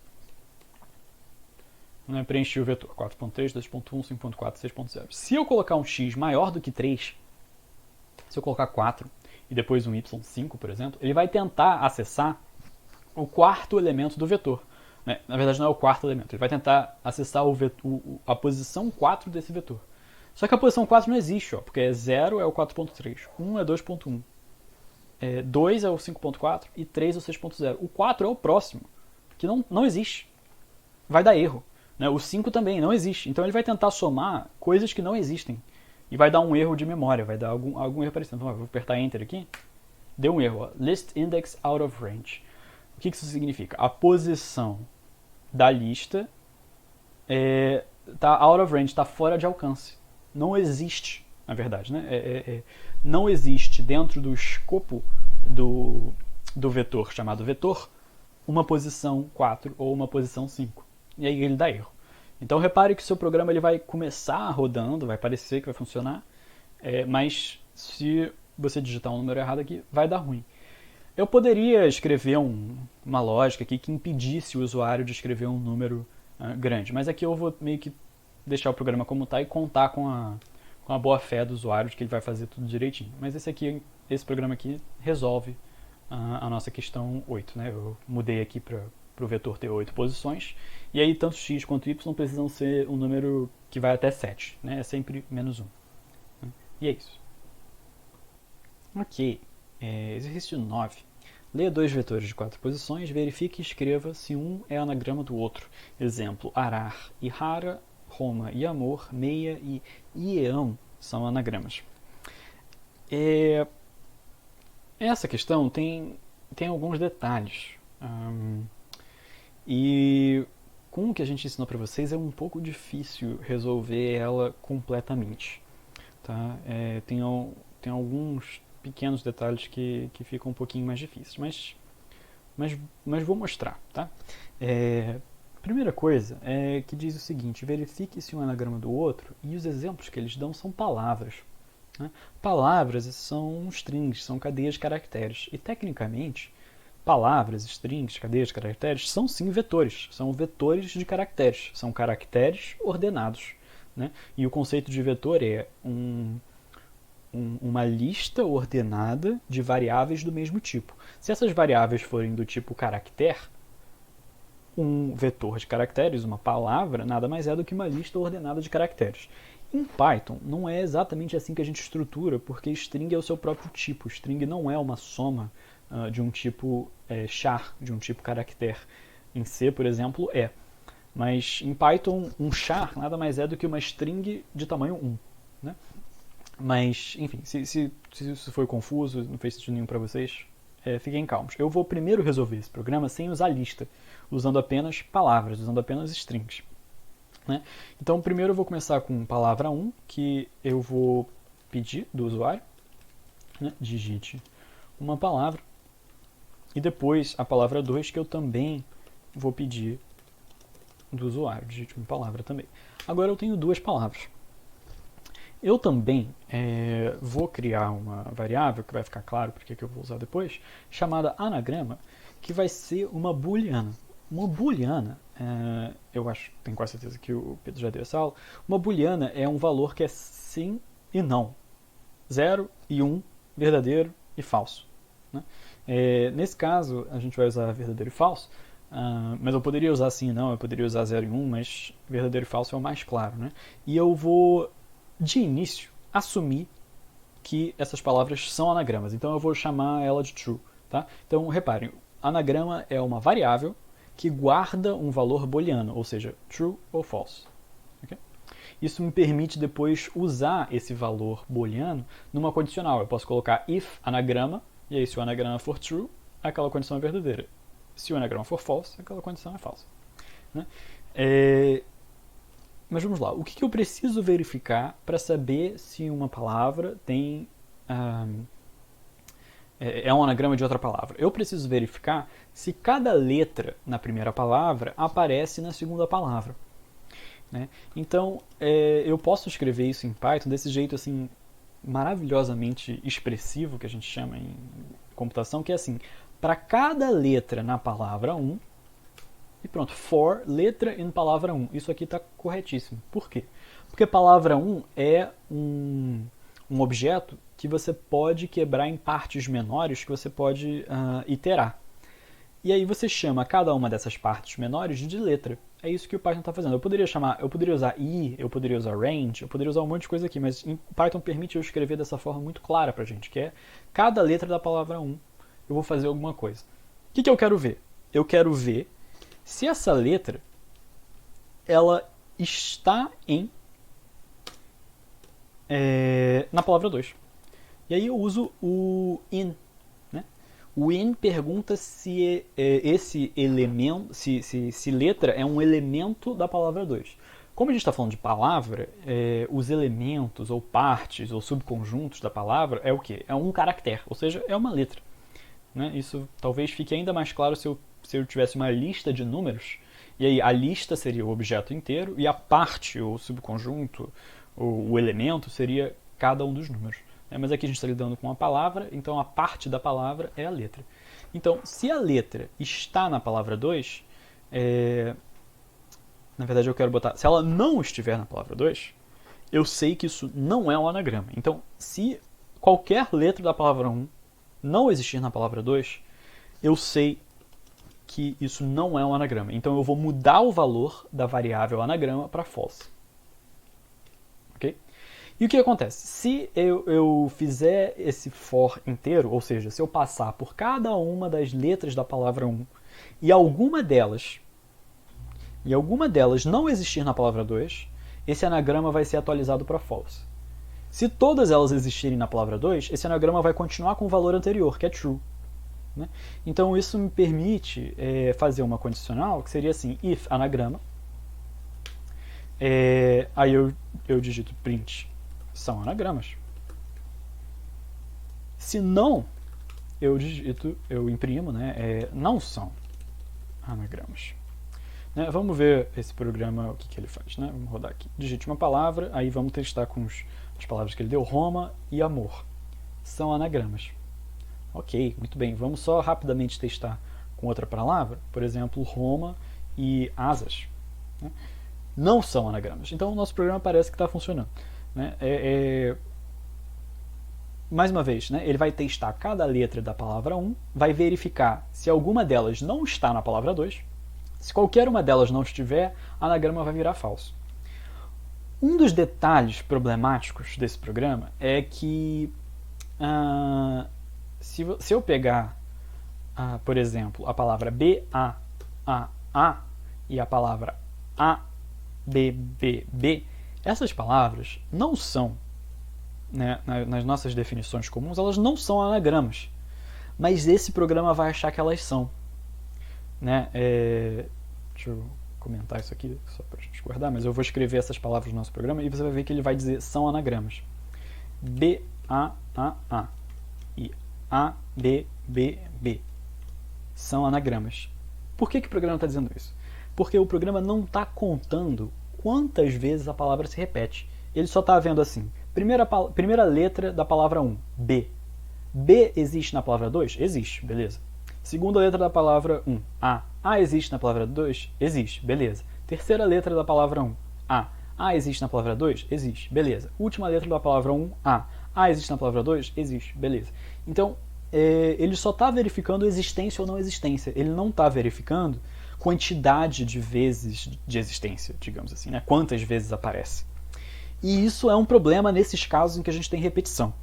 né? Preenche o vetor 4.3, 2.1, 5.4, 6.0. Se eu colocar um x maior do que 3, se eu colocar 4, e depois um y5, por exemplo, ele vai tentar acessar o quarto elemento do vetor. Né? Na verdade, não é o quarto elemento. Ele vai tentar acessar a posição 4 desse vetor. Só que a posição 4 não existe, porque 0 é o 4.3, 1 é 2.1, 2 é o 5.4 e 3 é o 6.0. O 4 é o próximo, que não existe. Vai dar erro. Né? O 5 também não existe. Então, ele vai tentar somar coisas que não existem. E vai dar um erro de memória, vai dar algum erro parecido. Então, eu vou apertar Enter aqui. Deu um erro. List index out of range. O que isso significa? A posição da lista está out of range, está fora de alcance. Não existe, na verdade. Né? Não existe dentro do escopo do vetor, chamado vetor, uma posição 4 ou uma posição 5. E aí ele dá erro. Então, repare que o seu programa ele vai começar rodando, vai parecer que vai funcionar, mas se você digitar um número errado aqui, vai dar ruim. Eu poderia escrever uma lógica aqui que impedisse o usuário de escrever um número grande, mas aqui eu vou meio que deixar o programa como está e contar com a boa fé do usuário de que ele vai fazer tudo direitinho. Mas esse programa aqui resolve a nossa questão 8, né? Eu mudei aqui para o vetor ter 8 posições, e aí tanto x quanto y precisam ser um número que vai até 7, né? É sempre menos 1. Né? E é isso. Ok. Exercício 9. Leia dois vetores de 4 posições, verifique e escreva se um é anagrama do outro. Exemplo, arar e rara, Roma e amor, meia e ieão são anagramas. Essa questão tem alguns detalhes. E com o que a gente ensinou para vocês é um pouco difícil resolver ela completamente. Tá? Tem alguns pequenos detalhes que ficam um pouquinho mais difíceis, mas vou mostrar. Tá? Primeira coisa é que diz o seguinte: verifique se um é anagrama do outro, e os exemplos que eles dão são palavras. Né? Palavras são strings, são cadeias de caracteres. E, tecnicamente, palavras, strings, cadeias de caracteres são sim vetores. São vetores de caracteres. São caracteres ordenados. Né? E o conceito de vetor é uma lista ordenada de variáveis do mesmo tipo. Se essas variáveis forem do tipo caractere, um vetor de caracteres, uma palavra, nada mais é do que uma lista ordenada de caracteres. Em Python, não é exatamente assim que a gente estrutura, porque string é o seu próprio tipo. String não é uma soma de um tipo char, de um tipo caractere. Em C, por exemplo, é. Mas em Python, um char nada mais é do que uma string de tamanho 1. Né? Mas, enfim, se isso foi confuso, não fez sentido nenhum para vocês, fiquem calmos. Eu vou primeiro resolver esse programa sem usar lista, usando apenas palavras, usando apenas strings. Né? Então, primeiro eu vou começar com palavra 1, que eu vou pedir do usuário. Né? Digite uma palavra. E depois a palavra 2, que eu também vou pedir do usuário. Digite uma palavra também. Agora eu tenho duas palavras. Eu também vou criar uma variável, que vai ficar claro porque que eu vou usar depois, chamada anagrama, que vai ser uma booleana. Uma booleana, eu acho, tenho quase certeza que o Pedro já deu essa aula, uma booleana é um valor que é sim e não. 0 e 1, verdadeiro e falso. Né? Nesse caso, a gente vai usar verdadeiro e falso, mas eu poderia usar sim e não, eu poderia usar 0 e 1, mas verdadeiro e falso é o mais claro. Né? E eu vou, de início, assumir que essas palavras são anagramas. Então eu vou chamar ela de true. Tá? Então reparem, anagrama é uma variável que guarda um valor booleano, ou seja, true ou false. Okay? Isso me permite depois usar esse valor booleano numa condicional. Eu posso colocar if anagrama, e aí se o anagrama for true, aquela condição é verdadeira. Se o anagrama for false, aquela condição é falsa. Né? Mas vamos lá, o que eu preciso verificar para saber se uma palavra tem é um anagrama de outra palavra? Eu preciso verificar se cada letra na primeira palavra aparece na segunda palavra. Né? Então, eu posso escrever isso em Python desse jeito assim maravilhosamente expressivo, que a gente chama em computação, que é assim: para cada letra na palavra 1, e pronto, for letra em palavra 1. Isso aqui está corretíssimo. Por quê? Porque palavra 1 é um objeto que você pode quebrar em partes menores, que você pode iterar. E aí você chama cada uma dessas partes menores de letra. É isso que o Python está fazendo. Eu poderia usar i, eu poderia usar range, eu poderia usar um monte de coisa aqui, mas o Python permite eu escrever dessa forma muito clara pra gente, que é cada letra da palavra 1, eu vou fazer alguma coisa. O que eu quero ver? Eu quero ver se essa letra ela está na palavra 2. E aí eu uso o in. Né? O in pergunta se esse elemento, se letra é um elemento da palavra 2. Como a gente está falando de palavra, os elementos ou partes ou subconjuntos da palavra é o quê? É um caractere, ou seja, é uma letra. Né? Isso talvez fique ainda mais claro se eu tivesse uma lista de números, e aí a lista seria o objeto inteiro, e a parte, ou subconjunto, ou o elemento, seria cada um dos números. Mas aqui a gente está lidando com a palavra, então a parte da palavra é a letra. Então, se a letra está na palavra 2, na verdade eu quero botar, se ela não estiver na palavra 2, eu sei que isso não é um anagrama. Então, se qualquer letra da palavra 1 não existir na palavra 2, eu sei que isso não é um anagrama. Então eu vou mudar o valor da variável anagrama para false. Ok? E o que acontece? Se eu fizer esse for inteiro, ou seja, se eu passar por cada uma das letras da palavra 1 e alguma delas não existir na palavra 2, esse anagrama vai ser atualizado para false. Se todas elas existirem na palavra 2, esse anagrama vai continuar com o valor anterior, que é true. Né? Então isso me permite fazer uma condicional que seria assim, if anagrama, aí eu digito print, são anagramas. Se não, eu imprimo, né, não são anagramas. Né? Vamos ver esse programa, o que ele faz. Né? Vamos rodar aqui. Digite uma palavra, aí vamos testar com as palavras que ele deu. Roma e amor. São anagramas. Ok, muito bem. Vamos só rapidamente testar com outra palavra. Por exemplo, Roma e asas. Né? Não são anagramas. Então o nosso programa parece que está funcionando. Né? Mais uma vez, né? Ele vai testar cada letra da palavra 1, vai verificar se alguma delas não está na palavra 2. Se qualquer uma delas não estiver, a anagrama vai virar falso. Um dos detalhes problemáticos desse programa é que se eu pegar, por exemplo, a palavra B-A-A-A e a palavra A-B-B-B, essas palavras não são, né, nas nossas definições comuns, elas não são anagramas. Mas esse programa vai achar que elas são. Né? Deixa eu comentar isso aqui só para a gente guardar, mas eu vou escrever essas palavras no nosso programa e você vai ver que ele vai dizer são anagramas. B-A-A-A e A-B-B-B são anagramas. Por que o programa está dizendo isso? Porque o programa não está contando quantas vezes a palavra se repete. Ele só está vendo assim, primeira letra da palavra 1, B. B existe na palavra 2? Existe, beleza. Segunda letra da palavra 1, A. A existe na palavra 2? Existe, beleza. Terceira letra da palavra 1, A. A existe na palavra 2? Existe, beleza. Última letra da palavra 1, A. A existe na palavra 2? Existe, beleza. Então, ele só está verificando existência ou não existência. Ele não está verificando quantidade de vezes de existência, digamos assim, né? Quantas vezes aparece. E isso é um problema nesses casos em que a gente tem repetição.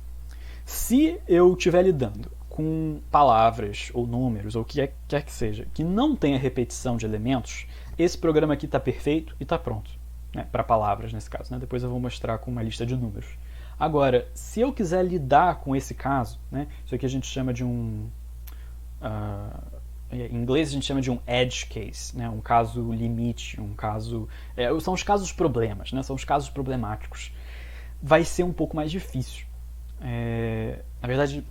Se eu estiver lidando com palavras ou números ou o que quer que seja, que não tenha repetição de elementos, esse programa aqui está perfeito e está pronto. Né? Para palavras, nesse caso. Né? Depois eu vou mostrar com uma lista de números. Agora, se eu quiser lidar com esse caso, né? Isso aqui a gente chama de um... em inglês a gente chama de um edge case, né? Um caso limite, um caso... são os casos problemas, né? São os casos problemáticos. Vai ser um pouco mais difícil. Na verdade,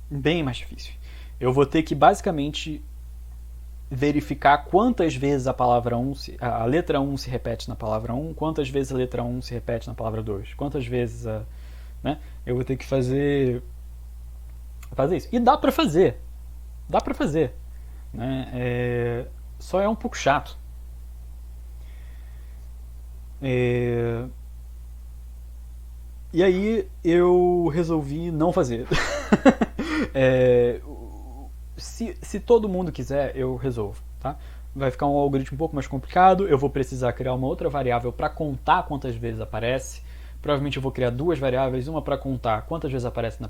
bem mais difícil. Eu vou ter que basicamente verificar quantas vezes a letra 1 se repete na palavra 1, quantas vezes a letra 1 se repete na palavra 2, quantas vezes né? Eu vou ter que fazer isso. E dá pra fazer. Né? Só é um pouco chato. E aí eu resolvi não fazer. Se todo mundo quiser, eu resolvo. Tá? Vai ficar um algoritmo um pouco mais complicado. Eu vou precisar criar uma outra variável para contar quantas vezes aparece. Provavelmente eu vou criar duas variáveis, uma para contar quantas vezes aparece na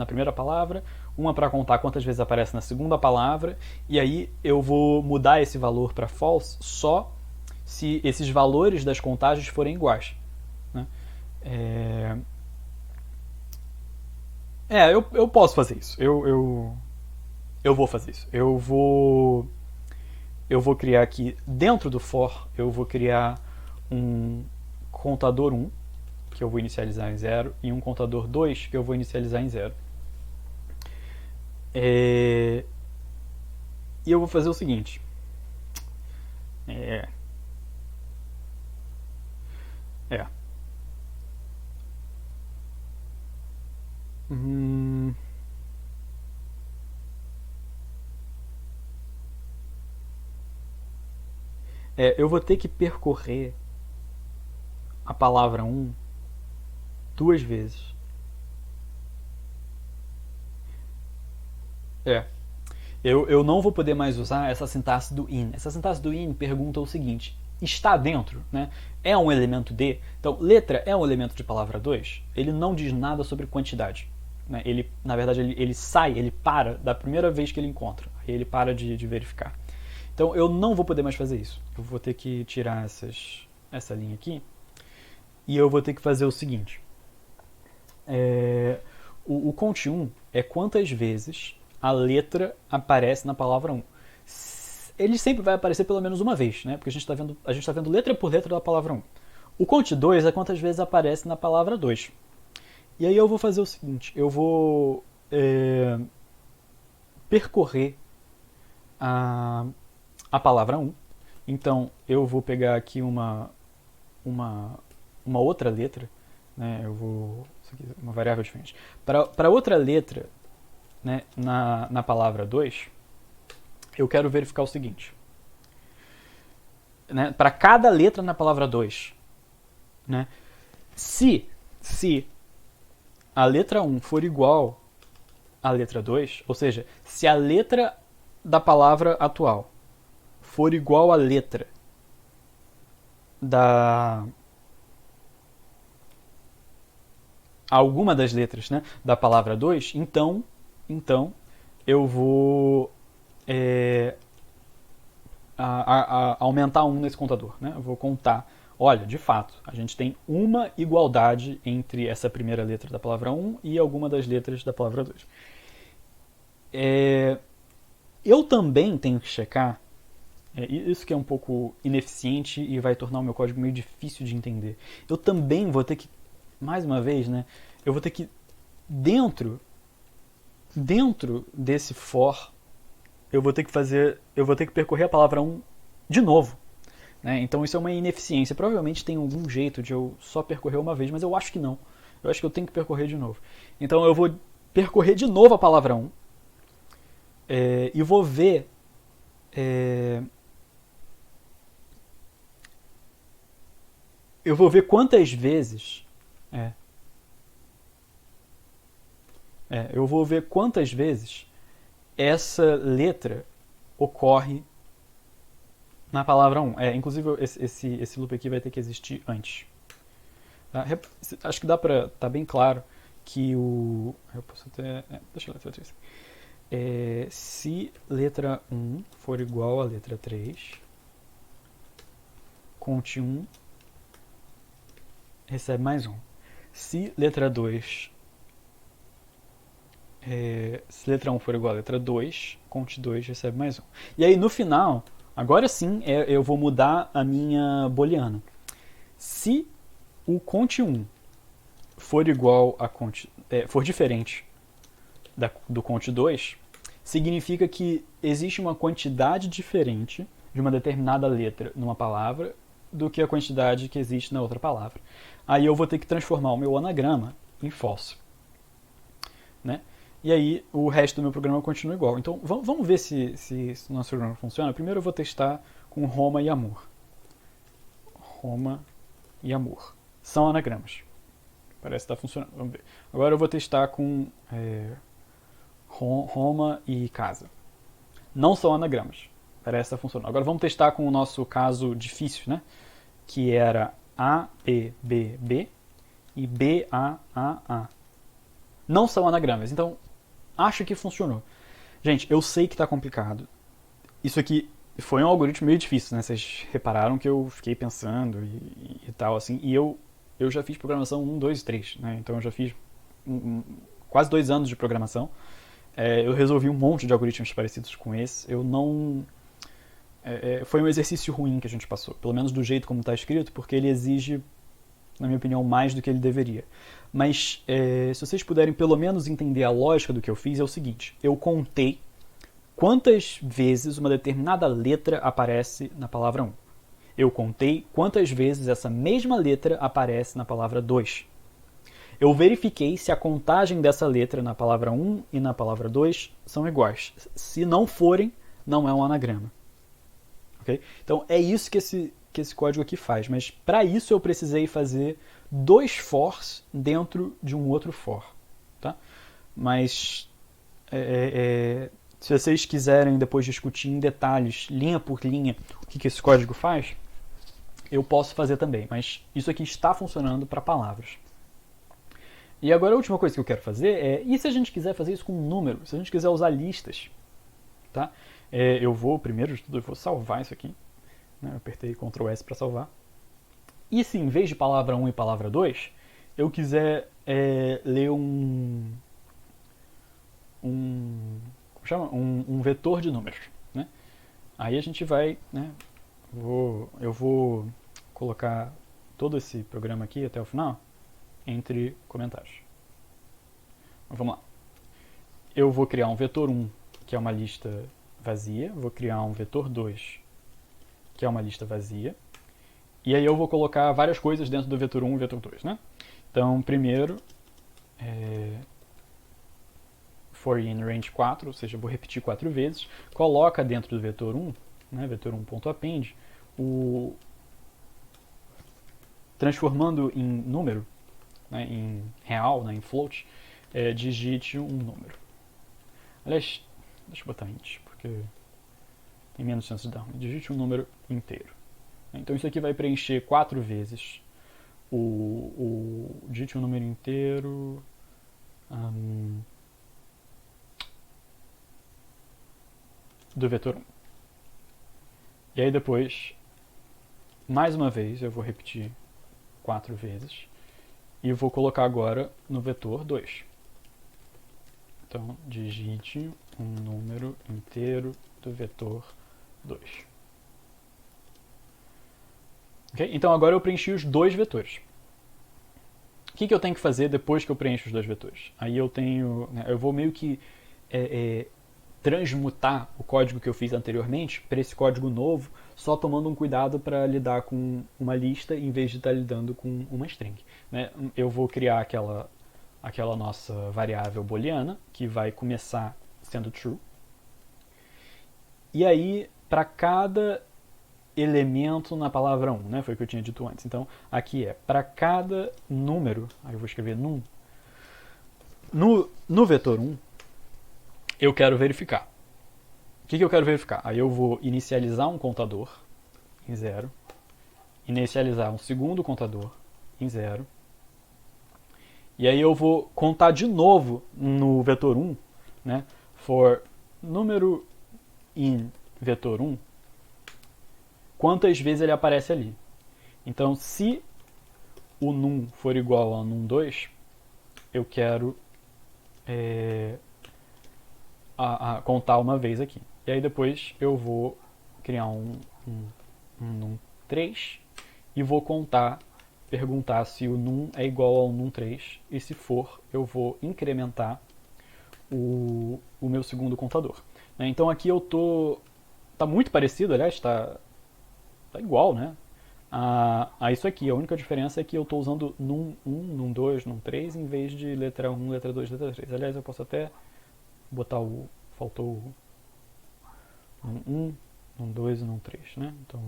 primeira palavra, uma para contar quantas vezes aparece na segunda palavra, e aí eu vou mudar esse valor para false só se esses valores das contagens forem iguais. Né? Eu posso fazer isso. Eu vou fazer isso. Eu vou criar aqui, dentro do for, eu vou criar um contador 1, que eu vou inicializar em 0, e um contador 2, que eu vou inicializar em 0. E eu vou fazer o seguinte. Eu vou ter que percorrer a palavra 1 duas vezes. Eu não vou poder mais usar essa sintaxe do in. Essa sintaxe do in pergunta o seguinte: está dentro, né? É um elemento de? Então, letra é um elemento de palavra 2? Ele não diz nada sobre quantidade. Né? Na verdade, ele sai, ele para da primeira vez que ele encontra. Aí ele para de verificar. Então, eu não vou poder mais fazer isso. Eu vou ter que tirar essa linha aqui. E eu vou ter que fazer o seguinte. O count1 é quantas vezes a letra aparece na palavra 1. Ele sempre vai aparecer pelo menos uma vez, né? Porque a gente está vendo letra por letra da palavra 1. O count 2 é quantas vezes aparece na palavra 2. E aí eu vou fazer o seguinte, eu vou percorrer a palavra 1. Então eu vou pegar aqui uma outra letra, né? Isso aqui é uma variável diferente. Para outra letra, né, na palavra 2, eu quero verificar o seguinte. Né, para cada letra na palavra 2, né, se a letra 1 for igual à letra 2, ou seja, se a letra da palavra atual for igual à letra alguma das letras, né, da palavra 2, então eu vou aumentar 1 nesse contador. Né? Eu vou contar, olha, de fato, a gente tem uma igualdade entre essa primeira letra da palavra 1 e alguma das letras da palavra 2. Eu também tenho que checar, isso que é um pouco ineficiente e vai tornar o meu código meio difícil de entender. Eu também vou ter que, mais uma vez, né, eu vou ter que, dentro desse for, eu vou ter que percorrer a palavra 1 de novo. Né? Então isso é uma ineficiência. Provavelmente tem algum jeito de eu só percorrer uma vez, mas eu acho que não. Eu acho que eu tenho que percorrer de novo. Então eu vou percorrer de novo a palavra 1 e vou ver eu vou ver quantas vezes eu vou ver quantas vezes essa letra ocorre na palavra 1. Inclusive, esse loop aqui vai ter que existir antes. Tá? Acho que dá para tá bem claro que eu posso até... deixa eu ler a letra 3. Se letra 1 for igual a letra 3, count 1 recebe mais 1. Se letra 2... se letra 1 for igual a letra 2, count 2 recebe mais 1. E aí no final, agora sim, eu vou mudar a minha booleana. Se o count 1 for igual a for diferente do count 2, significa que existe uma quantidade diferente de uma determinada letra numa palavra do que a quantidade que existe na outra palavra. Aí eu vou ter que transformar o meu anagrama em false. Né? E aí o resto do meu programa continua igual. Então vamos ver se o nosso programa funciona. Primeiro eu vou testar com Roma e Amor. Roma e Amor. São anagramas. Parece que está funcionando. Vamos ver. Agora eu vou testar com Roma e Casa. Não são anagramas. Parece que está funcionando. Agora vamos testar com o nosso caso difícil, né? Que era A, B, B, B e B, A, A. Não são anagramas. Então, acho que funcionou. Gente, eu sei que está complicado. Isso aqui foi um algoritmo meio difícil, né? Vocês repararam que eu fiquei pensando e tal, assim. E eu já fiz programação 1, 2 e 3, né? Então eu já fiz quase 2 anos de programação. Eu resolvi um monte de algoritmos parecidos com esse. Eu não... foi um exercício ruim que a gente passou. Pelo menos do jeito como está escrito, porque ele exige, na minha opinião, mais do que ele deveria. Mas se vocês puderem pelo menos entender a lógica do que eu fiz, é o seguinte. Eu contei quantas vezes uma determinada letra aparece na palavra 1. Eu contei quantas vezes essa mesma letra aparece na palavra 2. Eu verifiquei se a contagem dessa letra na palavra 1 e na palavra 2 são iguais. Se não forem, não é um anagrama. Okay? Então é isso que esse código aqui faz. Mas para isso eu precisei fazer 2 fors dentro de um outro for. Tá? Mas se vocês quiserem depois discutir em detalhes, linha por linha, o que esse código faz, eu posso fazer também, mas isso aqui está funcionando para palavras. E agora a última coisa que eu quero fazer e se a gente quiser fazer isso com um número? Se a gente quiser usar listas, tá? Eu vou, primeiro de tudo, eu vou salvar isso aqui. Né? Eu apertei Ctrl S para salvar. E se em vez de palavra 1 e palavra 2, eu quiser ler um vetor de números, né? Aí a gente vai, né? Eu vou colocar todo esse programa aqui até o final entre comentários. Vamos lá. Eu vou criar um vetor 1, que é uma lista vazia. Vou criar um vetor 2, que é uma lista vazia. E aí eu vou colocar várias coisas dentro do vetor 1 e vetor 2, né? Então, primeiro, for in range 4, ou seja, eu vou repetir 4 vezes. Coloca dentro do vetor 1, né, vetor 1.append, transformando em número, né, em real, né, em float, digite um número. Aliás, deixa eu botar int, porque tem menos chance de dar ruim. Digite um número inteiro. Então isso aqui vai preencher 4 vezes digite um número inteiro do vetor 1. E aí depois, mais uma vez, eu vou repetir 4 vezes e vou colocar agora no vetor 2. Então, digite um número inteiro do vetor 2. Okay? Então agora eu preenchi os 2 vetores. O que eu tenho que fazer depois que eu preencho os 2 vetores? Aí eu vou meio que transmutar o código que eu fiz anteriormente para esse código novo, só tomando um cuidado para lidar com uma lista em vez de estar lidando com uma string. Né? Eu vou criar aquela nossa variável booleana, que vai começar sendo true. E aí, para cada elemento na palavra 1, né? Foi o que eu tinha dito antes. Então, aqui para cada número, aí eu vou escrever num, no vetor 1, eu quero verificar. O que eu quero verificar? Aí eu vou inicializar um contador em 0, inicializar um segundo contador em 0, e aí eu vou contar de novo no vetor 1, né? For número in vetor 1, quantas vezes ele aparece ali. Então, se o num for igual a num2, eu quero contar uma vez aqui. E aí depois eu vou criar um num3 e vou perguntar se o num é igual ao num3, e se for, eu vou incrementar o meu segundo contador. Né? Então aqui eu tá muito parecido, aliás, tá igual, né? A isso aqui. A única diferença é que eu estou usando num1, num2, num3 em vez de letra 1, letra 2, letra 3. Aliás, eu posso até botar faltou num1, num2 e num3, né? Então,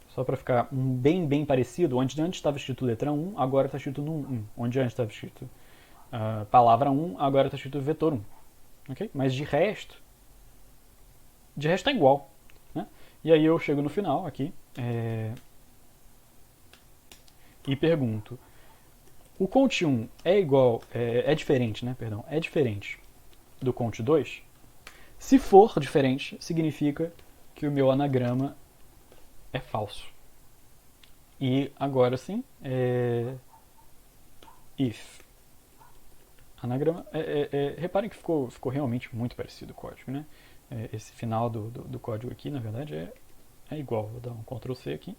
só para ficar bem parecido, onde antes estava escrito letra 1, agora está escrito num1. Onde antes estava escrito palavra 1, agora está escrito vetor 1. Okay? Mas de resto está igual. Né? E aí eu chego no final aqui e pergunto: o count 1 é diferente, né? Perdão, é diferente do count 2? Se for diferente, significa que o meu anagrama é falso. E agora sim, if anagrama, reparem que ficou realmente muito parecido o código, né? Esse final do código aqui, na verdade, é igual. Vou dar um Ctrl C aqui.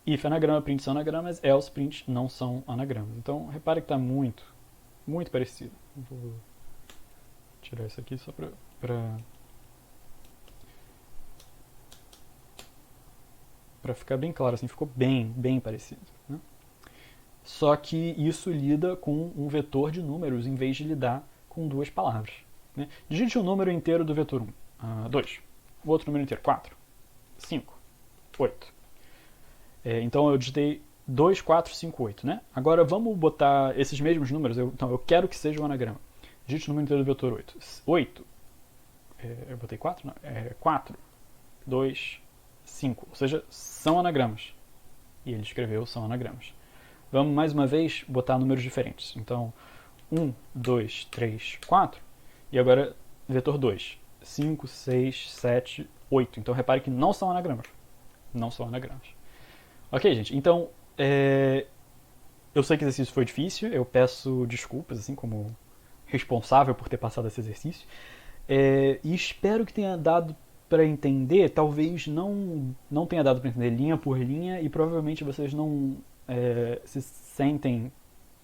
If anagrama, print são anagramas, else print não são anagramas. Então, repare que está muito parecido. Vou tirar isso aqui só para ficar bem claro, assim, ficou bem parecido. Né? Só que isso lida com um vetor de números em vez de lidar com 2 palavras. Né? Digite o número inteiro do vetor 1. 2. O outro número inteiro, 4. 5. 8. Então eu digitei 2, 4, 5, 8, né? Agora vamos botar esses mesmos números. Então, eu quero que seja um anagrama. Digite o número inteiro do vetor 8. 8. Eu botei 4? Não. 4, 2, 5. Ou seja, são anagramas. E ele escreveu são anagramas. Vamos mais uma vez botar números diferentes. Então, 1, 2, 3, 4. E agora, vetor 2. 5, 6, 7, 8. Então, repare que não são anagramas. Não são anagramas. Ok, gente. Então, eu sei que esse exercício foi difícil. Eu peço desculpas, assim, como responsável por ter passado esse exercício. E espero que tenha dado para entender. Talvez não tenha dado para entender linha por linha. E provavelmente vocês não se sentem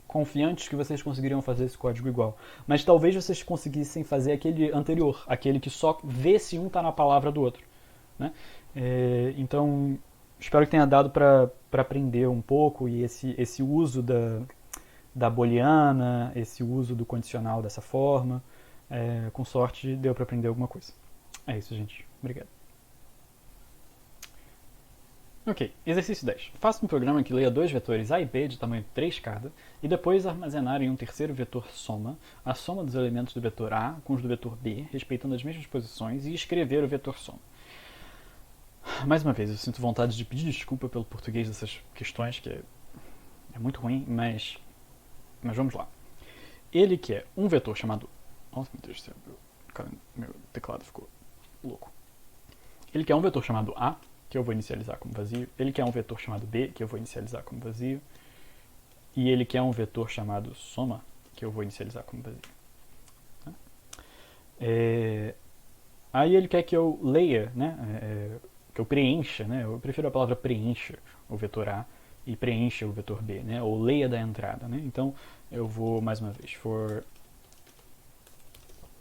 confiantes que vocês conseguiriam fazer esse código igual. Mas talvez vocês conseguissem fazer aquele anterior, aquele que só vê se um está na palavra do outro, né? Então, espero que tenha dado para aprender um pouco, e esse uso da booleana, esse uso do condicional dessa forma, com sorte deu para aprender alguma coisa. É isso, gente. Obrigado. Ok, exercício 10. Faça um programa que leia dois vetores A e B de tamanho 3 cada, e depois armazenar em um terceiro vetor soma a soma dos elementos do vetor A com os do vetor B, respeitando as mesmas posições, e escrever o vetor soma. Mais uma vez, eu sinto vontade de pedir desculpa pelo português dessas questões, que é muito ruim, mas vamos lá. Ele quer um vetor chamado... Nossa, meu Deus do céu, meu teclado ficou louco. Ele quer um vetor chamado A, que eu vou inicializar como vazio. Ele quer um vetor chamado B, que eu vou inicializar como vazio. E ele quer um vetor chamado soma, que eu vou inicializar como vazio. Aí ele quer que eu leia, né, que eu preencha, né, eu prefiro a palavra preencha o vetor A e preencha o vetor B, né, ou leia da entrada, né. Então eu vou mais uma vez, for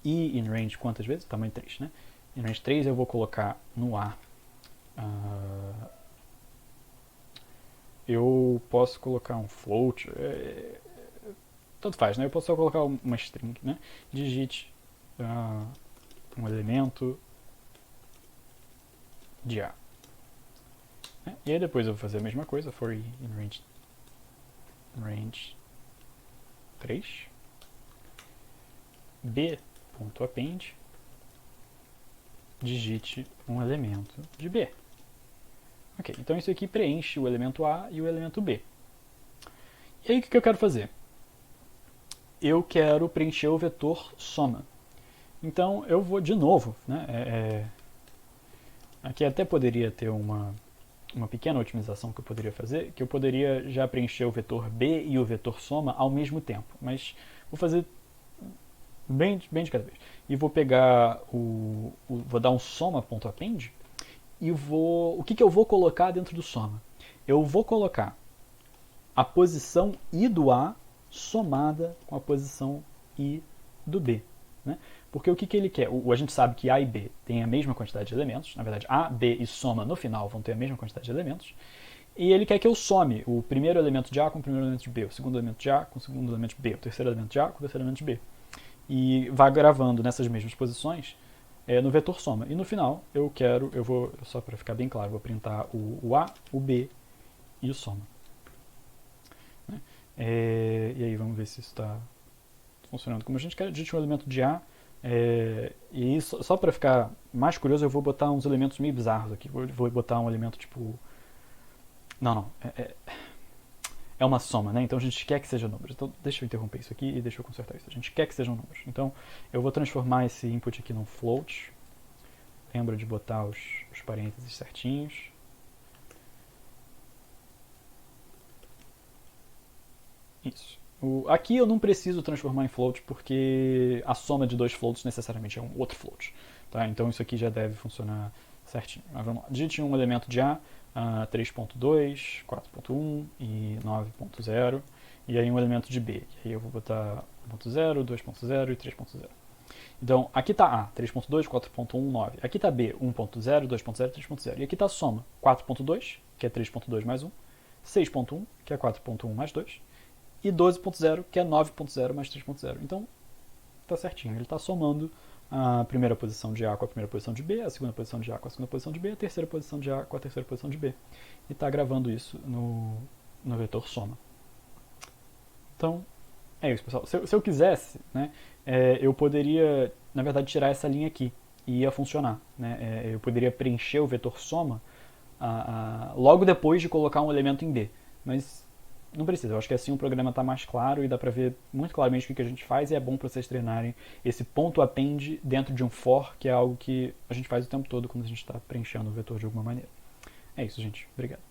i in range quantas vezes? Tamanho 3, né. Em range 3 eu vou colocar no A. Eu posso colocar um float, tanto faz, né? Eu posso só colocar uma string, né? Digite um elemento de A. E aí depois eu vou fazer a mesma coisa, for i in range 3, b.append, digite um elemento de B. Ok, então isso aqui preenche o elemento A e o elemento B. E aí o que eu quero fazer? Eu quero preencher o vetor soma. Então eu vou de novo, né? Aqui até poderia ter uma pequena otimização que eu poderia fazer, que eu poderia já preencher o vetor B e o vetor soma ao mesmo tempo. Mas vou fazer bem de cada vez. E vou pegar vou dar um soma.append e o que eu vou colocar dentro do soma? Eu vou colocar a posição i do A somada com a posição i do B, né? Porque o que ele quer? A gente sabe que A e B têm a mesma quantidade de elementos. Na verdade, A, B e soma no final vão ter a mesma quantidade de elementos. E ele quer que eu some o primeiro elemento de A com o primeiro elemento de B, o segundo elemento de A com o segundo elemento de B, o terceiro elemento de A com o terceiro elemento de B. E vai gravando nessas mesmas posições no vetor soma. E no final, eu vou, só para ficar bem claro, vou printar o A, o B e o soma. E aí vamos ver se isso está funcionando como a gente quer. Digite um elemento de A. E só para ficar mais curioso, eu vou botar uns elementos meio bizarros aqui. Vou botar um elemento tipo... Não. É uma soma, né? Então a gente quer que seja números. Então deixa eu interromper isso aqui e deixa eu consertar isso. A gente quer que sejam números. Então eu vou transformar esse input aqui num float. Lembra de botar os parênteses certinhos. Isso. Aqui eu não preciso transformar em float porque a soma de dois floats necessariamente é um outro float. Tá? Então isso aqui já deve funcionar certinho. Mas vamos lá. Digite um elemento de A. 3.2, 4.1 e 9.0, e aí um elemento de B, e aí eu vou botar 1.0, 2.0 e 3.0. Então, aqui está A, 3.2, 4.1, 9. Aqui está B, 1.0, 2.0 e 3.0. E aqui está a soma, 4.2, que é 3.2 mais 1, 6.1, que é 4.1 mais 2, e 12.0, que é 9.0 mais 3.0. Então, está certinho, ele está somando a primeira posição de A com a primeira posição de B, a segunda posição de A com a segunda posição de B, a terceira posição de A com a terceira posição de B. E está gravando isso no vetor soma. Então, é isso, pessoal. Se eu quisesse, né, eu poderia, na verdade, tirar essa linha aqui e ia funcionar. Né? Eu poderia preencher o vetor soma logo depois de colocar um elemento em B. Mas não precisa. Eu acho que assim o programa está mais claro e dá para ver muito claramente o que a gente faz, e é bom para vocês treinarem esse ponto append dentro de um for, que é algo que a gente faz o tempo todo quando a gente está preenchendo o vetor de alguma maneira. É isso, gente. Obrigado.